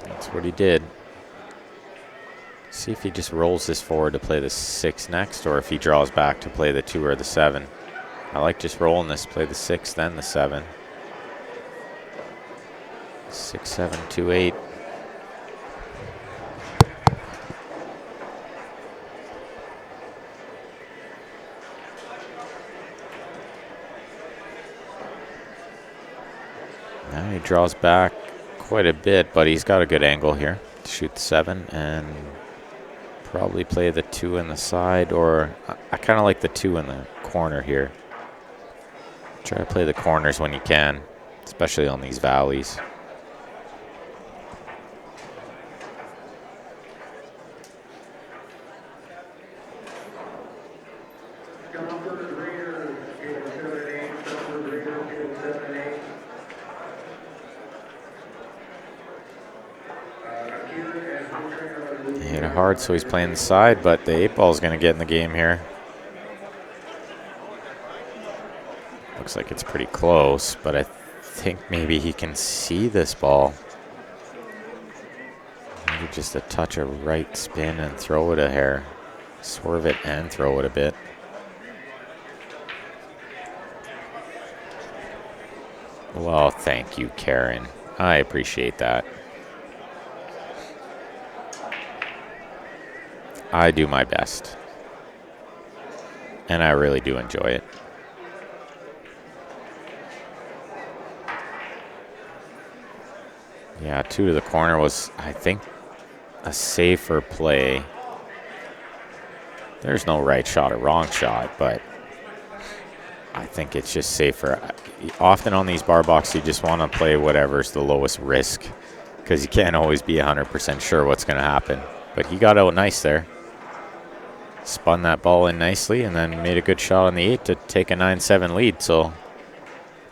That's what he did. See if he just rolls this forward to play the 6 next, or if he draws back to play the 2 or the 7. I like just rolling this, play the 6, then the 7. 6, 7, 2, 8. Now he draws back quite a bit, but he's got a good angle here to shoot the 7 and probably play the 2 in the side, or I kind of like the 2 in the corner here. Try to play the corners when you can, especially on these valleys. He hit it hard, so he's playing the side, but the 8 ball is going to get in the game here. Looks like it's pretty close, but I think maybe he can see this ball. Maybe just a touch of right spin and throw it a hair. Swerve it and throw it a bit. Well, thank you, Karen. I appreciate that. I do my best. And I really do enjoy it. Yeah, 2 to the corner was, I think, a safer play. There's no right shot or wrong shot, but I think it's just safer. Often on these bar box, you just want to play whatever's the lowest risk, because you can't always be 100% sure what's going to happen. But he got out nice there. Spun that ball in nicely and then made a good shot on the 8 to take a 9-7 lead. So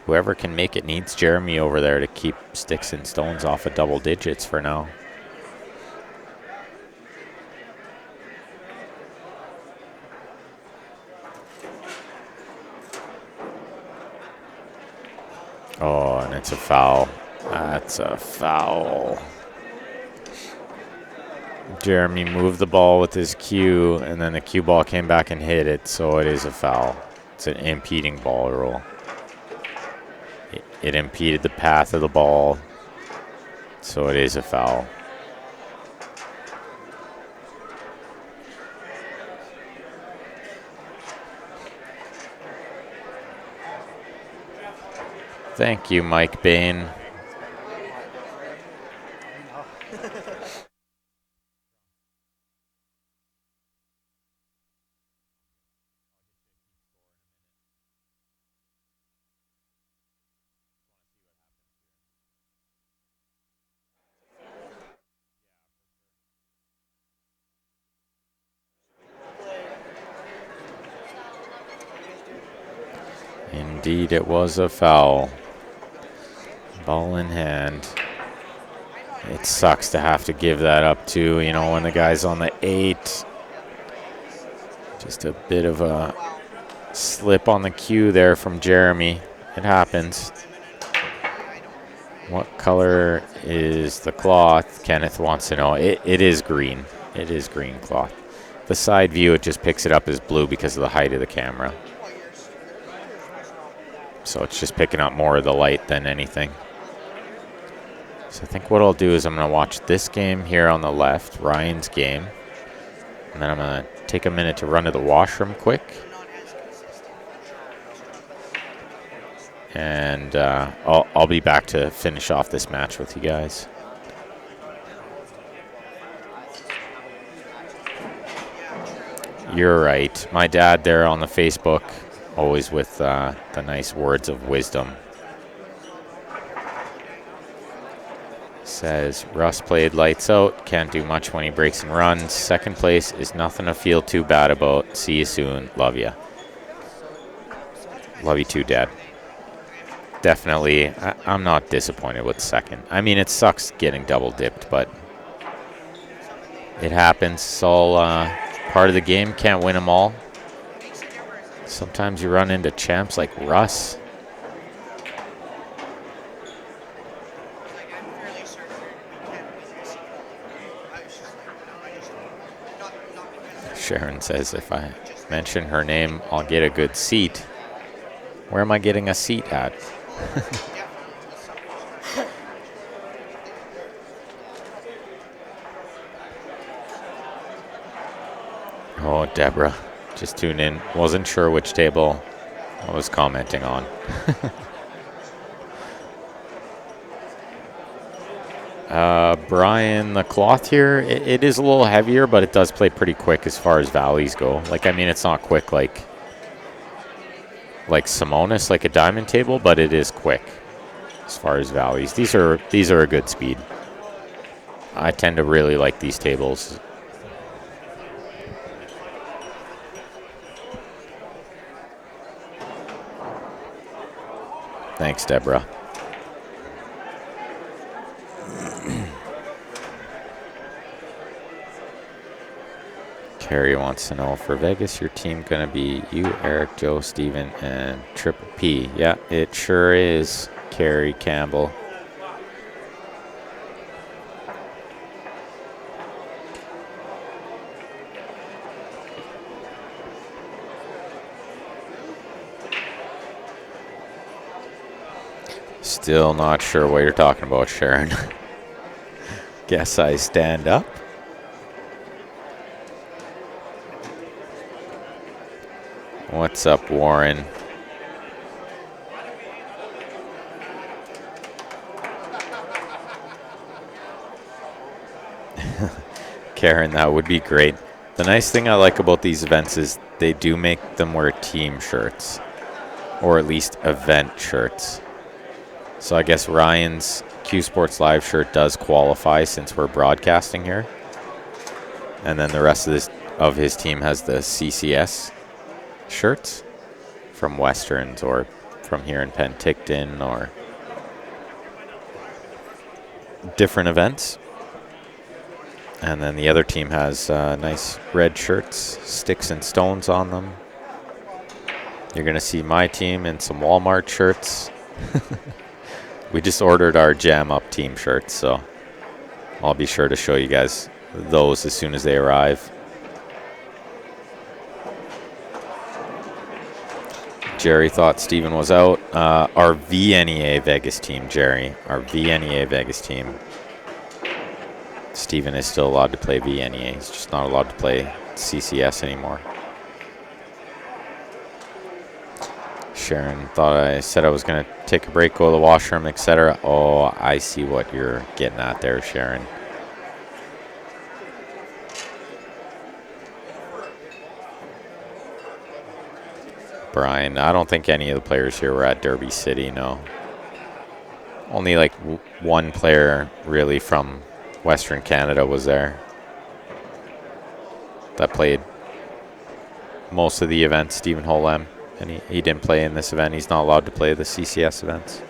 whoever can make it needs Jeremy over there to keep sticks and stones off of double digits for now. Oh, and it's a foul. That's a foul. Jeremy moved the ball with his cue, and then the cue ball came back and hit it, so it is a foul. It's an impeding ball rule. It impeded the path of the ball, so it is a foul. Thank you, Mike Bain. Indeed, it was a foul. Ball in hand. It sucks to have to give that up too, you know, when the guy's on the 8. Just a bit of a slip on the cue there from Jeremy. It happens. What color is the cloth? Kenneth wants to know. It is green. It is green cloth. The side view, it just picks it up as blue because of the height of the camera. So it's just picking up more of the light than anything. So I think what I'll do is I'm going to watch this game here on the left, Ryan's game. And then I'm going to take a minute to run to the washroom quick. And I'll be back to finish off this match with you guys. You're right. My dad there on the Facebook, always with the nice words of wisdom. Says, Russ played lights out. Can't do much when he breaks and runs. Second place is nothing to feel too bad about. See you soon. Love ya. Love you too, Dad. Definitely, I'm not disappointed with second. I mean, it sucks getting double dipped, but it happens. It's all part of the game. Can't win them all. Sometimes you run into champs like Russ. Sharon says, if I mention her name, I'll get a good seat. Where am I getting a seat at? Oh, Deborah, just tuned in. Wasn't sure which table I was commenting on. Brian, the cloth here, it is a little heavier, but it does play pretty quick as far as valleys go. Like, I mean, it's not quick like Simonis, like a diamond table, but it is quick as far as valleys. These are a good speed. I tend to really like these tables. Thanks, Deborah. Carrie wants to know, for Vegas, your team going to be you, Eric, Joe, Steven, and Triple P. Yeah, it sure is, Carrie Campbell. Still not sure what you're talking about, Sharon. Guess I stand up. What's up, Warren? Karen, that would be great. The nice thing I like about these events is they do make them wear team shirts, or at least event shirts. So I guess Ryan's Q Sports Live shirt does qualify since we're broadcasting here. And then the rest of his team has the CCS shirts from Westerns or from here in Penticton or different events. And then the other team has nice red shirts, sticks and stones on them. You're going to see my team in some Walmart shirts. We just ordered our Jam Up team shirts, so I'll be sure to show you guys those as soon as they arrive. Jerry thought Steven was out. Our VNEA Vegas team, Jerry. Our VNEA Vegas team. Steven is still allowed to play VNEA. He's just not allowed to play CCS anymore. Sharon thought I said I was going to take a break, go to the washroom, etc. Oh, I see what you're getting at there, Sharon. Brian, I don't think any of the players here were at Derby City, no. Only like one player really from Western Canada was there that played most of the events, Stephen Holem. And he didn't play in this event. He's not allowed to play the CCS events.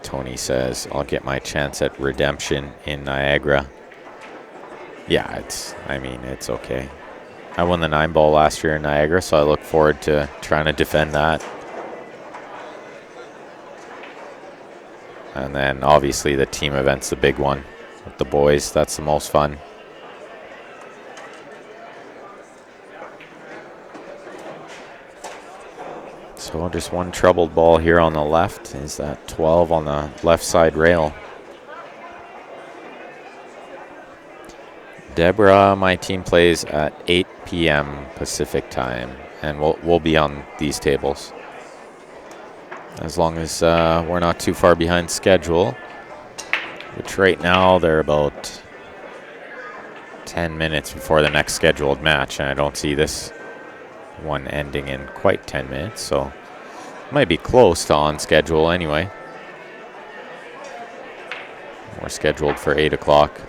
Tony says, I'll get my chance at redemption in Niagara. Yeah, it's okay. I won the 9-ball last year in Niagara, so I look forward to trying to defend that. And then obviously the team event's the big one with the boys. That's the most fun. So just one troubled ball here on the left. Is that 12 on the left side rail? Deborah, my team plays at 8 p.m. Pacific time, and we'll be on these tables. As long as we're not too far behind schedule, which right now they're about 10 minutes before the next scheduled match, and I don't see this one ending in quite 10 minutes, so might be close to on schedule anyway. We're scheduled for 8 o'clock.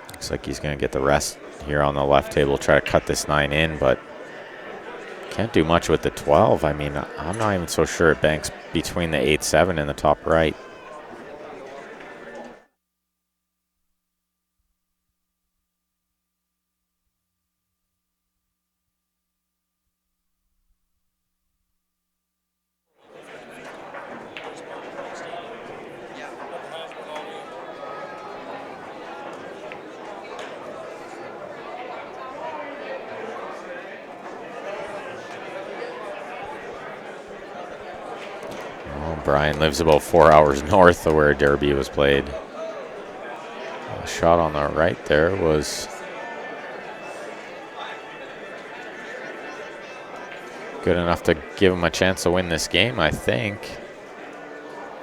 Looks like he's going to get the rest here on the left table, try to cut this 9 in, but can't do much with the 12. I mean, I'm not even so sure it banks between the 8-7 and the top right. Brian lives about 4 hours north of where Derby was played. A shot on the right there was good enough to give him a chance to win this game, I think.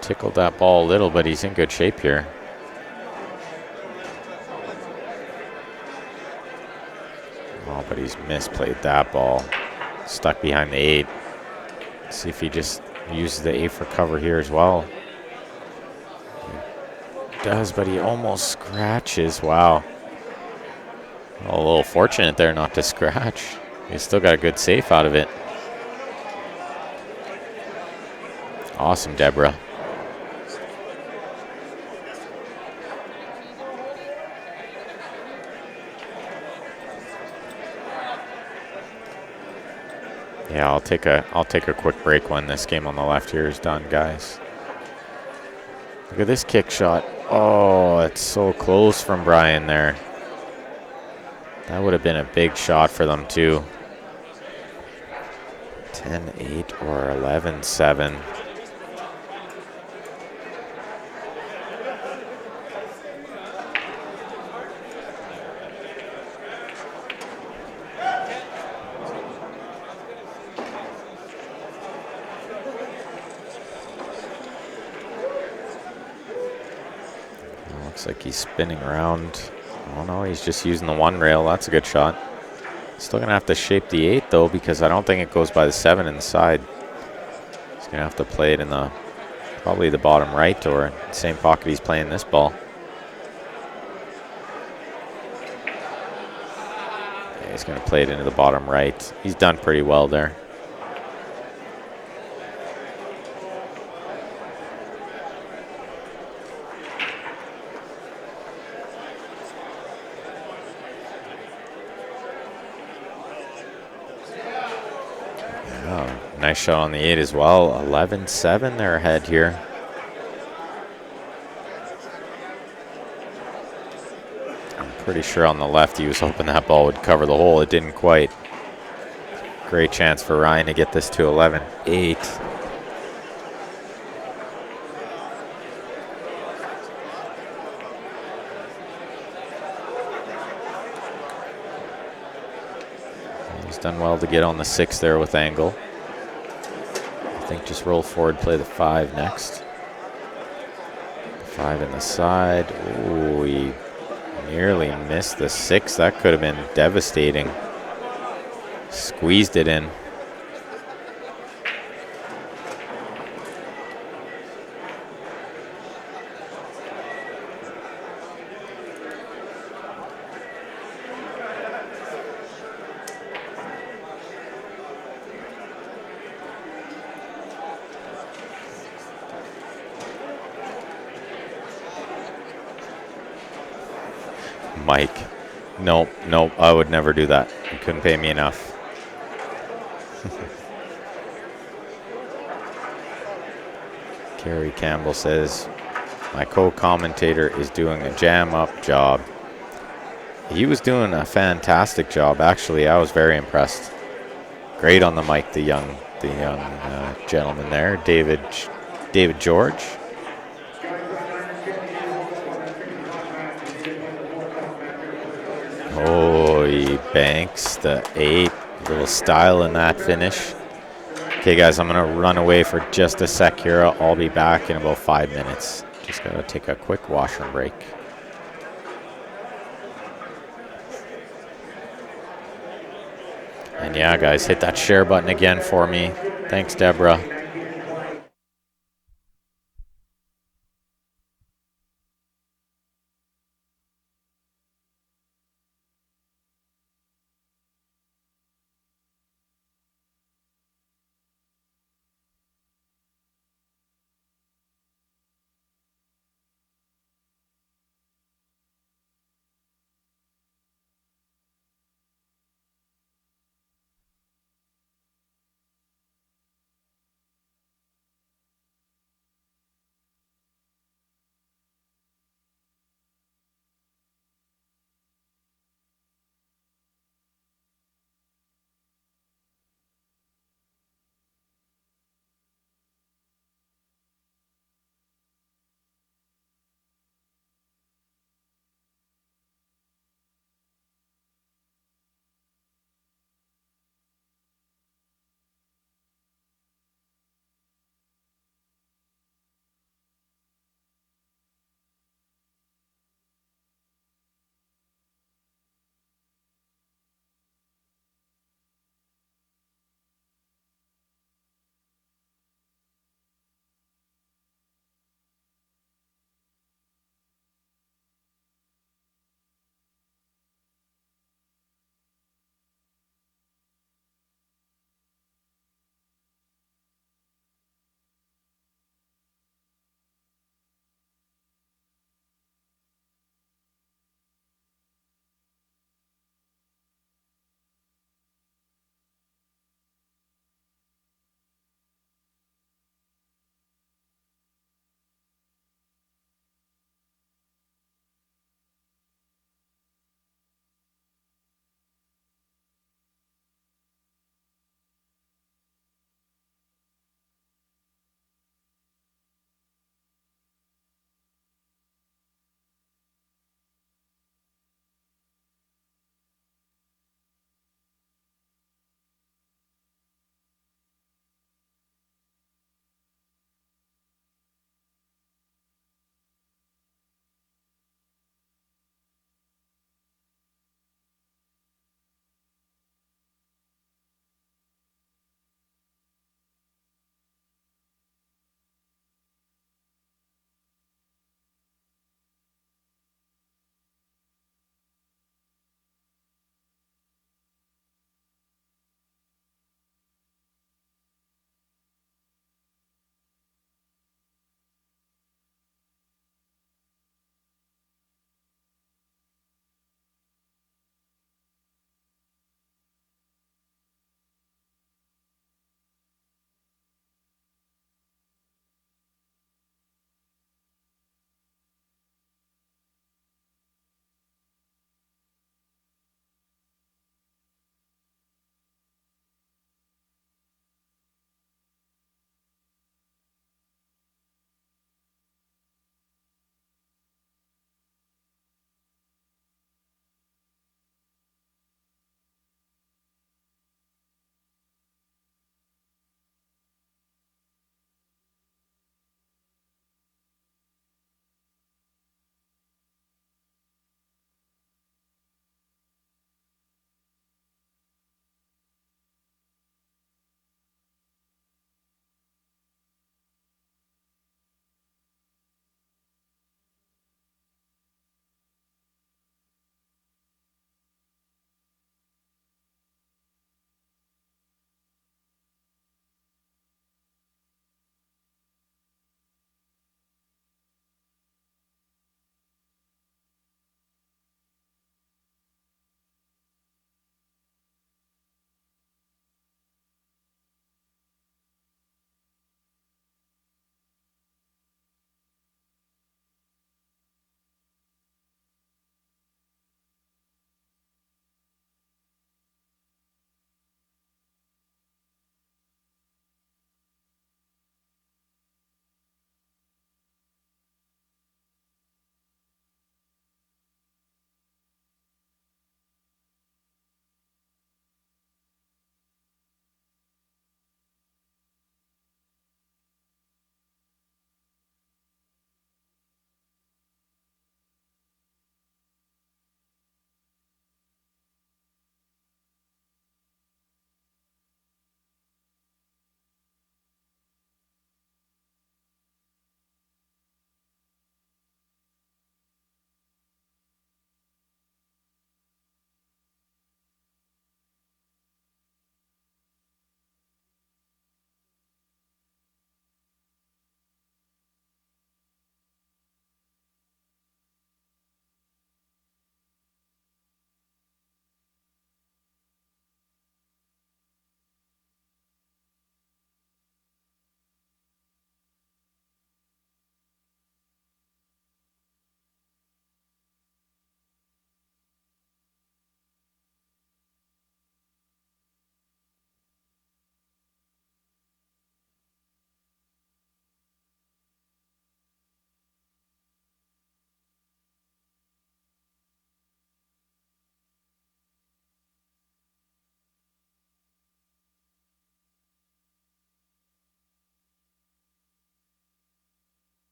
Tickled that ball a little, but he's in good shape here. Oh, but he's misplayed that ball. Stuck behind the 8. See if he just uses the 8 for cover here as well. He does, but he almost scratches. Wow. A little fortunate there not to scratch. He's still got a good safe out of it. Awesome, Deborah. Yeah, I'll take a quick break when this game on the left here is done, guys. Look at this kick shot. Oh, it's so close from Brian there. That would have been a big shot for them too. 10-8 or 11-7. Looks like he's spinning around. Oh no, he's just using the 1 rail. That's a good shot. Still going to have to shape the 8 though, because I don't think it goes by the 7 inside. He's going to have to play it in the probably the bottom right or the same pocket he's playing this ball. Yeah, he's going to play it into the bottom right. He's done pretty well there. Nice shot on the 8 as well. 11-7 they're ahead here. I'm pretty sure on the left he was hoping that ball would cover the hole. It didn't quite. Great chance for Ryan to get this to 11-8. He's done well to get on the 6 there with angle. I think just roll forward, play the 5 next. 5 in the side. Ooh, he nearly missed the 6. That could have been devastating. Squeezed it in. Mike. Nope, nope, I would never do that. You couldn't pay me enough. Kerry Campbell says, my co-commentator is doing a jam-up job. He was doing a fantastic job, actually. I was very impressed. Great on the mic, the young gentleman there, David George. Oh, he banks the 8. Little style in that finish. Okay, guys, I'm going to run away for just a sec here. I'll be back in about 5 minutes. Just got to take a quick washroom break. And yeah, guys, hit that share button again for me. Thanks, Deborah.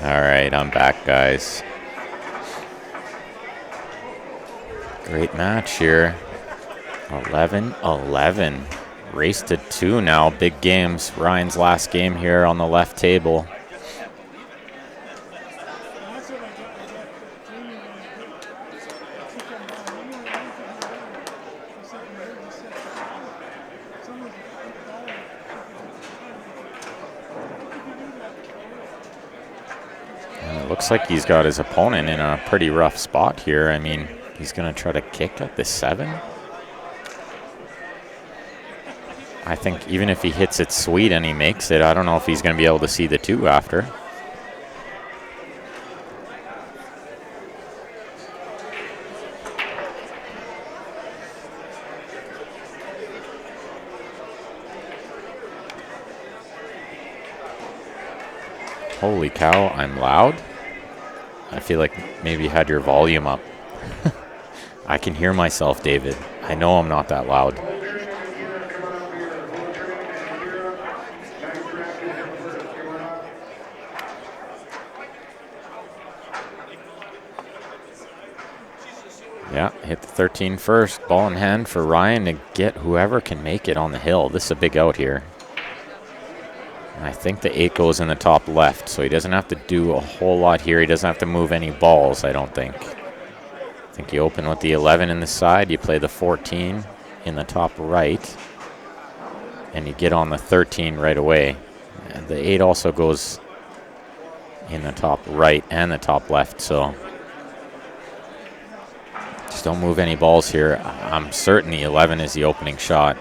All right, I'm back, guys. Great match here. 11-11. Race to 2 now. Big games. Ryan's last game here on the left table. Looks like he's got his opponent in a pretty rough spot here. I mean, he's going to try to kick at the 7. I think even if he hits it sweet and he makes it, I don't know if he's going to be able to see the 2 after. Holy cow, I'm loud. I feel like maybe you had your volume up. I can hear myself, David. I know I'm not that loud. Yeah, hit the 13 first. Ball in hand for Ryan to get whoever can make it on the hill. This is a big out here. I think the 8 goes in the top left, so he doesn't have to do a whole lot here. He doesn't have to move any balls, I don't think. I think you open with the 11 in the side, you play the 14 in the top right, and you get on the 13 right away. And the 8 also goes in the top right and the top left, so just don't move any balls here. I'm certain the 11 is the opening shot.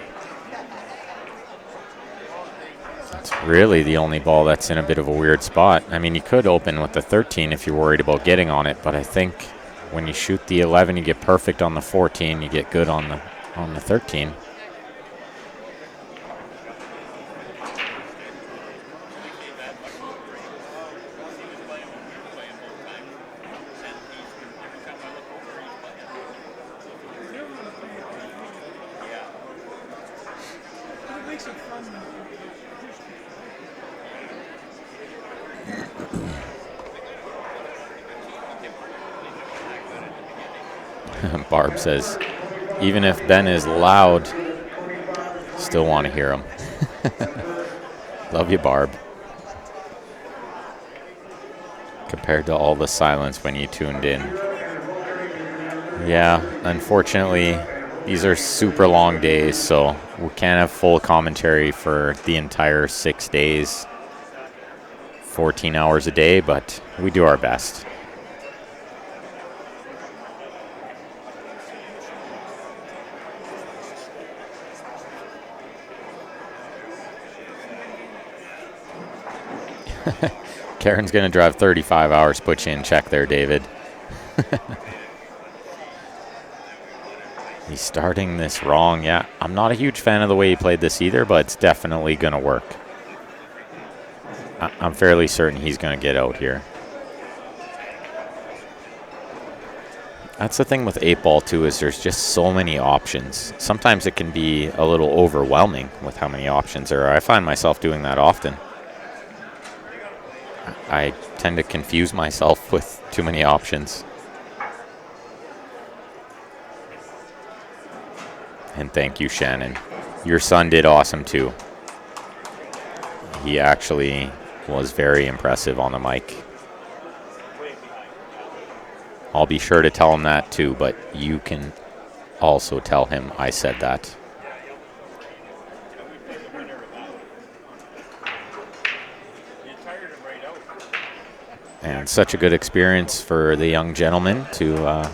It's really the only ball that's in a bit of a weird spot. I mean, you could open with the 13 if you're worried about getting on it, but I think when you shoot the 11, you get perfect on the 14, you get good on the 13. Barb says, even if Ben is loud, still want to hear him. Love you, Barb. Compared to all the silence when you tuned in. Yeah, unfortunately, these are super long days, so we can't have full commentary for the entire 6 days, 14 hours a day, but we do our best. Karen's going to drive 35 hours, put you in check there, David. He's starting this wrong. Yeah, I'm not a huge fan of the way he played this either, but it's definitely going to work. I'm fairly certain he's going to get out here. That's the thing with 8-ball, too, is there's just so many options. Sometimes it can be a little overwhelming with how many options there are. I find myself doing that often. I tend to confuse myself with too many options. And thank you, Shannon. Your son did awesome, too. He actually was very impressive on the mic. I'll be sure to tell him that, too, but you can also tell him I said that. And such a good experience for the young gentleman to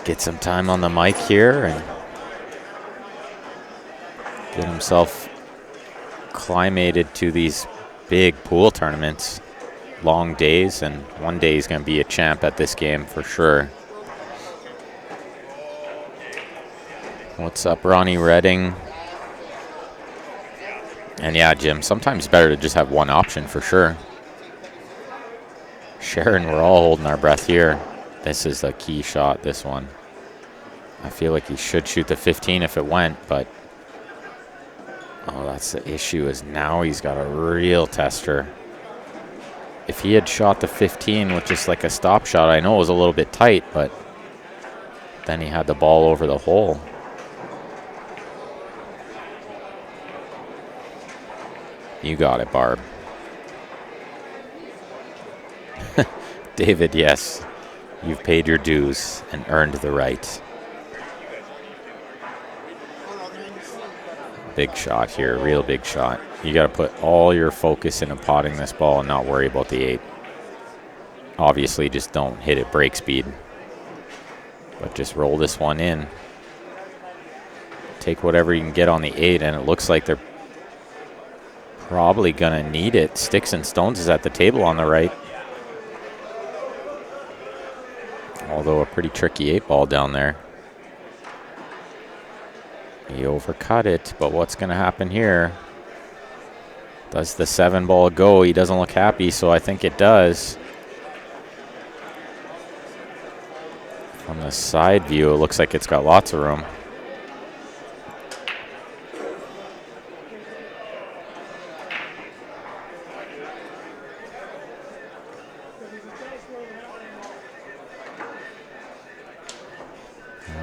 get some time on the mic here and get himself acclimated to these big pool tournaments. Long days, and one day he's going to be a champ at this game for sure. What's up, Ronnie Redding? And yeah, Jim, sometimes better to just have one option for sure. Sharon, we're all holding our breath here. This is a key shot, this one. I feel like he should shoot the 15 if it went, but oh, that's the issue, is now he's got a real tester. if he had shot the 15 with just like a stop shot, I know it was a little bit tight, but then he had the ball over the hole. You got it, Barb. David, yes. You've paid your dues and earned the right. Big shot here, real big shot. You got to put all your focus into potting this ball and not worry about the 8. Obviously, just don't hit it break speed. But just roll this one in. Take whatever you can get on the 8, and it looks like they're probably going to need it. Sticks and Stones is at the table on the right. Although a pretty tricky 8 ball down there. He overcut it, but what's going to happen here? Does the 7 ball go? He doesn't look happy, so I think it does. From the side view, it looks like it's got lots of room.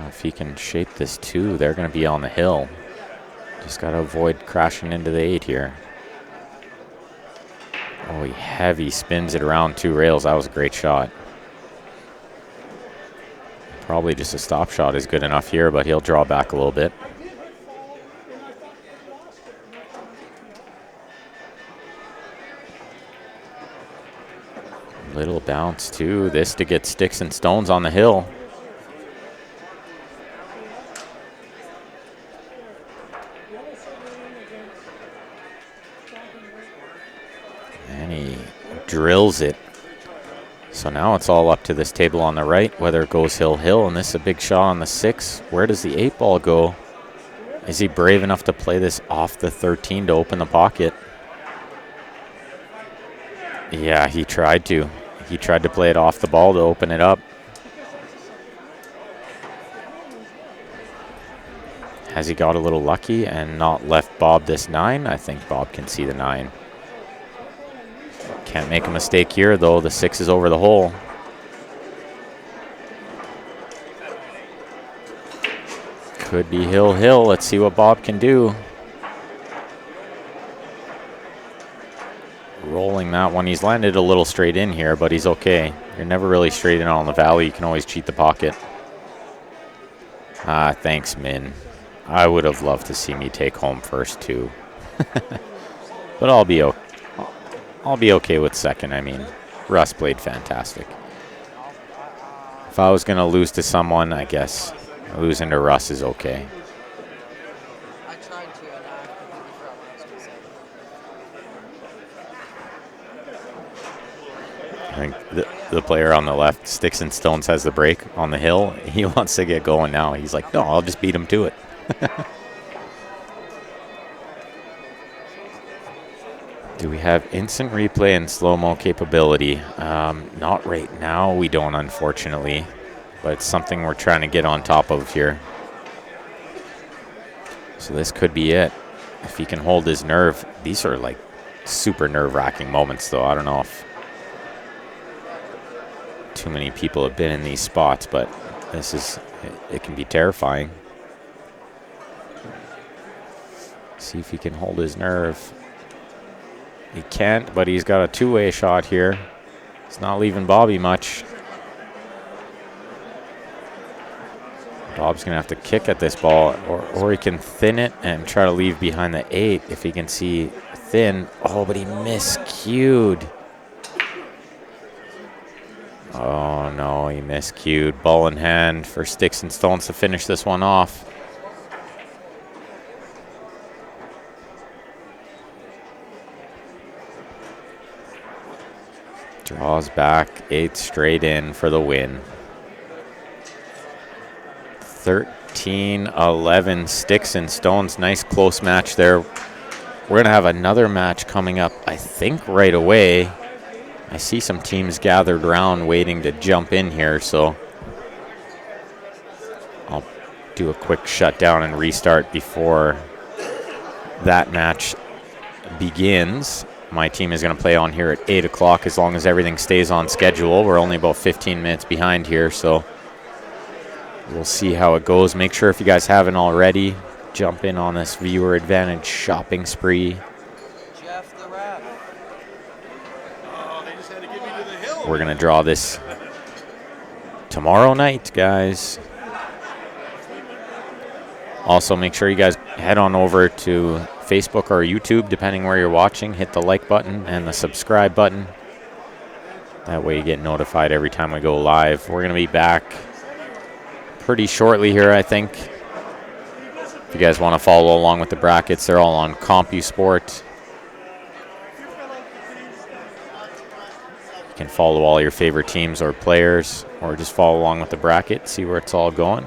If he can shape this 2, they're going to be on the hill. Just got to avoid crashing into the 8 here. Oh, he heavy spins it around 2 rails. That was a great shot. Probably just a stop shot is good enough here, but he'll draw back a little bit. Little bounce too. This to get Sticks and Stones on the hill. And he drills it. So now it's all up to this table on the right, whether it goes hill-hill, and this is a big shot on the 6. Where does the 8 ball go? Is he brave enough to play this off the 13 to open the pocket? Yeah, he tried to. He tried to play it off the ball to open it up. Has he got a little lucky and not left Bob this 9? I think Bob can see the 9. Can't make a mistake here, though. The 6 is over the hole. Could be hill-hill. Let's see what Bob can do. Rolling that one. He's landed a little straight in here, but he's okay. You're never really straight in on the valley. You can always cheat the pocket. Thanks, Min. I would have loved to see me take home first, too. But I'll be okay. I'll be okay with second. I mean, Russ played fantastic. If I was going to lose to someone, I guess losing to Russ is okay. I tried to, and I completely forgot what I was going to say. I think the player on the left, Sticks and Stones, has the break on the hill. He wants to get going now. He's like, no, I'll just beat him to it. Do we have instant replay and slow-mo capability? Not right now. We don't, unfortunately. But it's something we're trying to get on top of here. So this could be it. If he can hold his nerve. These are like super nerve-wracking moments, though. I don't know if too many people have been in these spots, but this is, it can be terrifying. See if he can hold his nerve. He can't, but he's got a 2-way shot here. It's not leaving Bobby much. Bob's going to have to kick at this ball, or he can thin it and try to leave behind the 8 if he can see thin. Oh, but he miscued. Oh, no, he miscued. Ball in hand for Sticks and Stones to finish this one off. Draws back, 8 straight in for the win. 13-11, Sticks and Stones. Nice close match there. We're going to have another match coming up, I think, right away. I see some teams gathered around waiting to jump in here, so I'll do a quick shutdown and restart before that match begins. My team is going to play on here at 8 o'clock as long as everything stays on schedule. We're only about 15 minutes behind here, so we'll see how it goes. Make sure if you guys haven't already, jump in on this viewer advantage shopping spree. Jeff the ref. Oh, they just had to get me to the hill. We're going to draw this tomorrow night, guys. Also, make sure you guys head on over to Facebook or YouTube, depending where you're watching. Hit the like button and the subscribe button. That way you get notified every time we go live. We're going to be back pretty shortly here, I think. If you guys want to follow along with the brackets, they're all on CompuSport. You can follow all your favorite teams or players, or just follow along with the bracket, see where it's all going.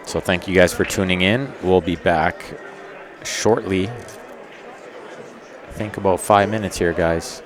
So thank you guys for tuning in. We'll be back shortly. I think about 5 minutes here, guys.